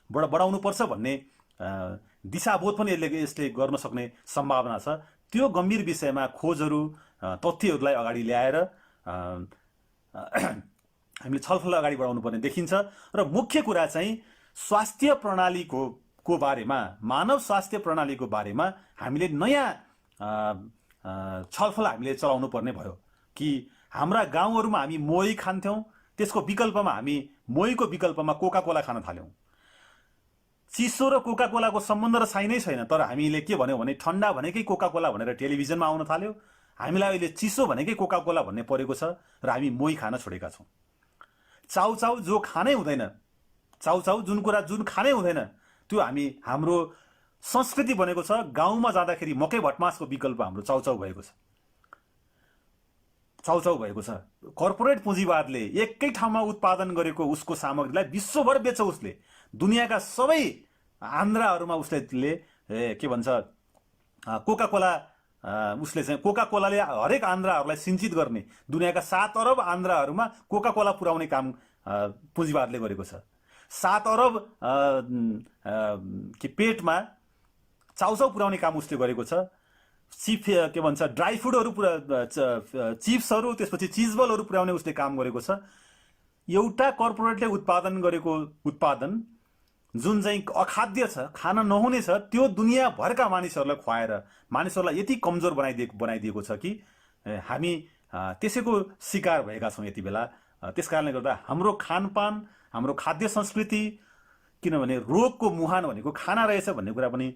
बढाउनुपर्छ भन्ने दिशाबोध पनि यसले गर्न सक्ने सम्भावना छ। त्यो गम्भीर विषयमा खोजहरू, तथ्यहरूलाई अगाडि ल्याएर हामीले छलफल अगाडि बढाउनु पर्ने देखिन्छ। र मुख्य कुरा चाहिँ स्वास्थ्य प्रणालीको बारेमा, मानव स्वास्थ्य प्रणालीको बारेमा हामीले नयाँ छलफल हामीले चलाउनु पर्ने भयो कि हाम्रा गाउँहरूमा हामी मोही खान्थ्यौँ, त्यसको विकल्पमा हामी मोहीको विकल्पमा कोका कोला खान थाल्यौँ। चिसो र कोका कोलाको सम्बन्ध र साइ नै छैन, तर हामीले के भन्यौँ भने ठन्डा भनेकै कोका कोला भनेर टेलिभिजनमा आउन थाल्यो। हामीलाई अहिले चिसो भनेकै कोका कोला भन्ने परेको छ र हामी मोही खान छोडेका छौँ। चाउचाउ जो खानै हुँदैन, चाउचाउ जुन खानै हुँदैन, त्यो हाम्रो संस्कृति बनेको छ। गाउँमा जाँदाखेरि मकै भटमासको विकल्प हाम्रो चाउचाउ भएको छ। कर्पोरेट पुँजीवादले एकै ठाउँमा उत्पादन गरेको उसको सामग्रीलाई विश्वभर बेच्छ। उसले दुनियाँका सबै आन्ध्राहरूमा उसले के भन्छ कोका कोला, उसले चाहिँ कोका कोलाले हरेक आन्ध्राहरूलाई सिञ्चित गर्ने, दुनियाँका 7 अरब आन्ध्राहरूमा कोका कोला पुर्याउने काम पुँजीवादले गरेको छ। 7 अरब पेटमा चाउचाउ पुर्याउने काम उसले गरेको छ। के भन्छ ड्राई फुडहरू चिप्सहरू, त्यसपछि चिजबलहरू पुर्याउने उसले काम गरेको छ। एउटा कर्पोरेटले उत्पादन गरेको उत्पादन जुन चाहिँ अखाद्य छ, खान नहुने छ, त्यो दुनियाँभरका मानिसहरूलाई खुवाएर मानिसहरूलाई यति कमजोर बनाइदिएको छ कि हामी त्यसैको शिकार भएका छौँ यति बेला। त्यस कारणले गर्दा हाम्रो खानपान, हाम्रो खाद्य संस्कृति, किनभने रोगको मुहान भनेको खाना रहेछ भन्ने कुरा पनि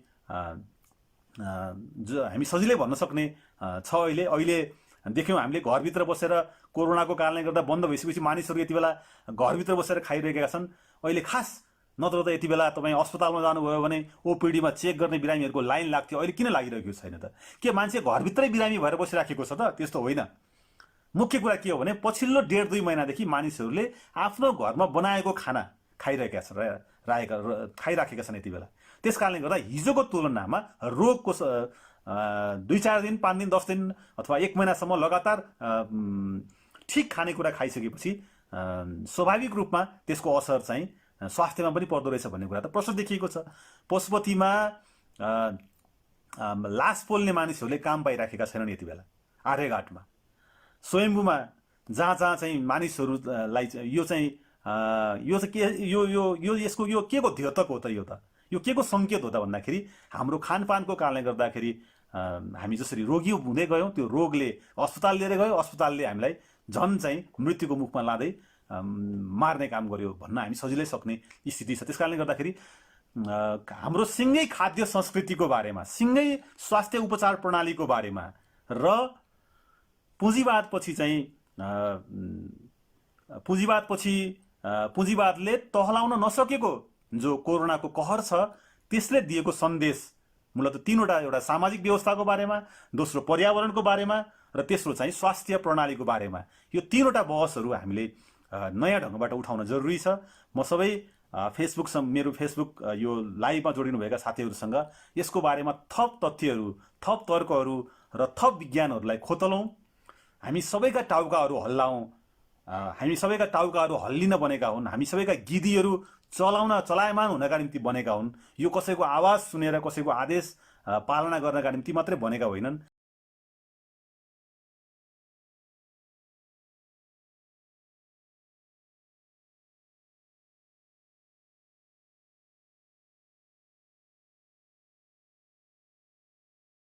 जो हामी सजिलै भन्न सक्ने छ। अहिले देख्यौँ हामीले घरभित्र बसेर कोरोनाको कारणले गर्दा बन्द भइसकेपछि मानिसहरू यति बेला घरभित्र बसेर खाइरहेका छन्। अहिले खास नत्र त यति बेला तपाईँ अस्पतालमा जानुभयो भने ओपिडीमा चेक गर्ने बिरामीहरूको लाइन लाग्थ्यो, अहिले किन लागिरहेको छैन त? के मान्छे घरभित्रै बिरामी भएर बसिराखेको छ त? त्यस्तो होइन। मुख्य कुरा के हो भने पछिल्लो 1.5-2 महिनादेखि मानिसहरूले आफ्नो घरमा बनाएको खाना खाइराखेका छन् यति बेला। त्यस कारणले गर्दा हिजोको तुलनामा रोगको 2-4 दिन, 5 दिन, 10 दिन अथवा 1 महिनासम्म लगातार ठिक खानेकुरा खाइसकेपछि स्वाभाविक रूपमा त्यसको असर चाहिँ स्वास्थ्यमा पनि पर्दो रहेछ भन्ने कुरा त प्रश्न देखिएको छ। पशुपतिमा लास पोल्ने मानिसहरूले काम पाइराखेका छैनन् यति बेला। आर्यघाटमा, स्वयम्भूमा, जहाँ चाहिँ मानिसहरूलाई यसको के को द्योतक हो त? यो के को सङ्केत हो त भन्दाखेरि हाम्रो खानपानको कारणले गर्दाखेरि हामी जसरी रोगी हुँदै गयौँ, त्यो रोगले अस्पताल लिएर गयो, अस्पतालले हामीलाई झन् चाहिँ मृत्युको मुखमा लाँदै मार्ने काम गर्यो भन्न हामी सजिलै सक्ने स्थिति छ। त्यस कारणले गर्दाखेरि हाम्रो सिँगै खाद्य संस्कृतिको बारेमा, सिँगै स्वास्थ्य उपचार प्रणालीको बारेमा र पुँजीवादले टहलाउन नसकेको जो कोरोनाको कहर छ त्यसले दिएको सन्देश मूलतः 3वटा, एउटा सामाजिक व्यवस्थाको बारेमा, दोस्रो पर्यावरणको बारेमा र तेस्रो चाहिँ स्वास्थ्य प्रणालीको बारेमा। यो 3वटा बहसहरू हामीले नयाँ ढङ्गबाट उठाउन जरुरी छ। म सबै मेरो फेसबुक यो लाइभमा जोडिनुभएका साथीहरूसँग यसको बारेमा थप तथ्यहरू, थप तर्कहरू र थप विज्ञानहरूलाई खोतलौँ। हामी सबैका टाउकाहरू हल्लाउँ, हामी सबैका टाउकाहरू हल्लिन बनेका हुन्, हामी सबैका गिदीहरू चलायमान हुनका निम्ति बनेका हुन्। यो कसैको आवाज सुनेर, कसैको आदेश पालना गर्नका निम्ति मात्रै बनेका होइनन्,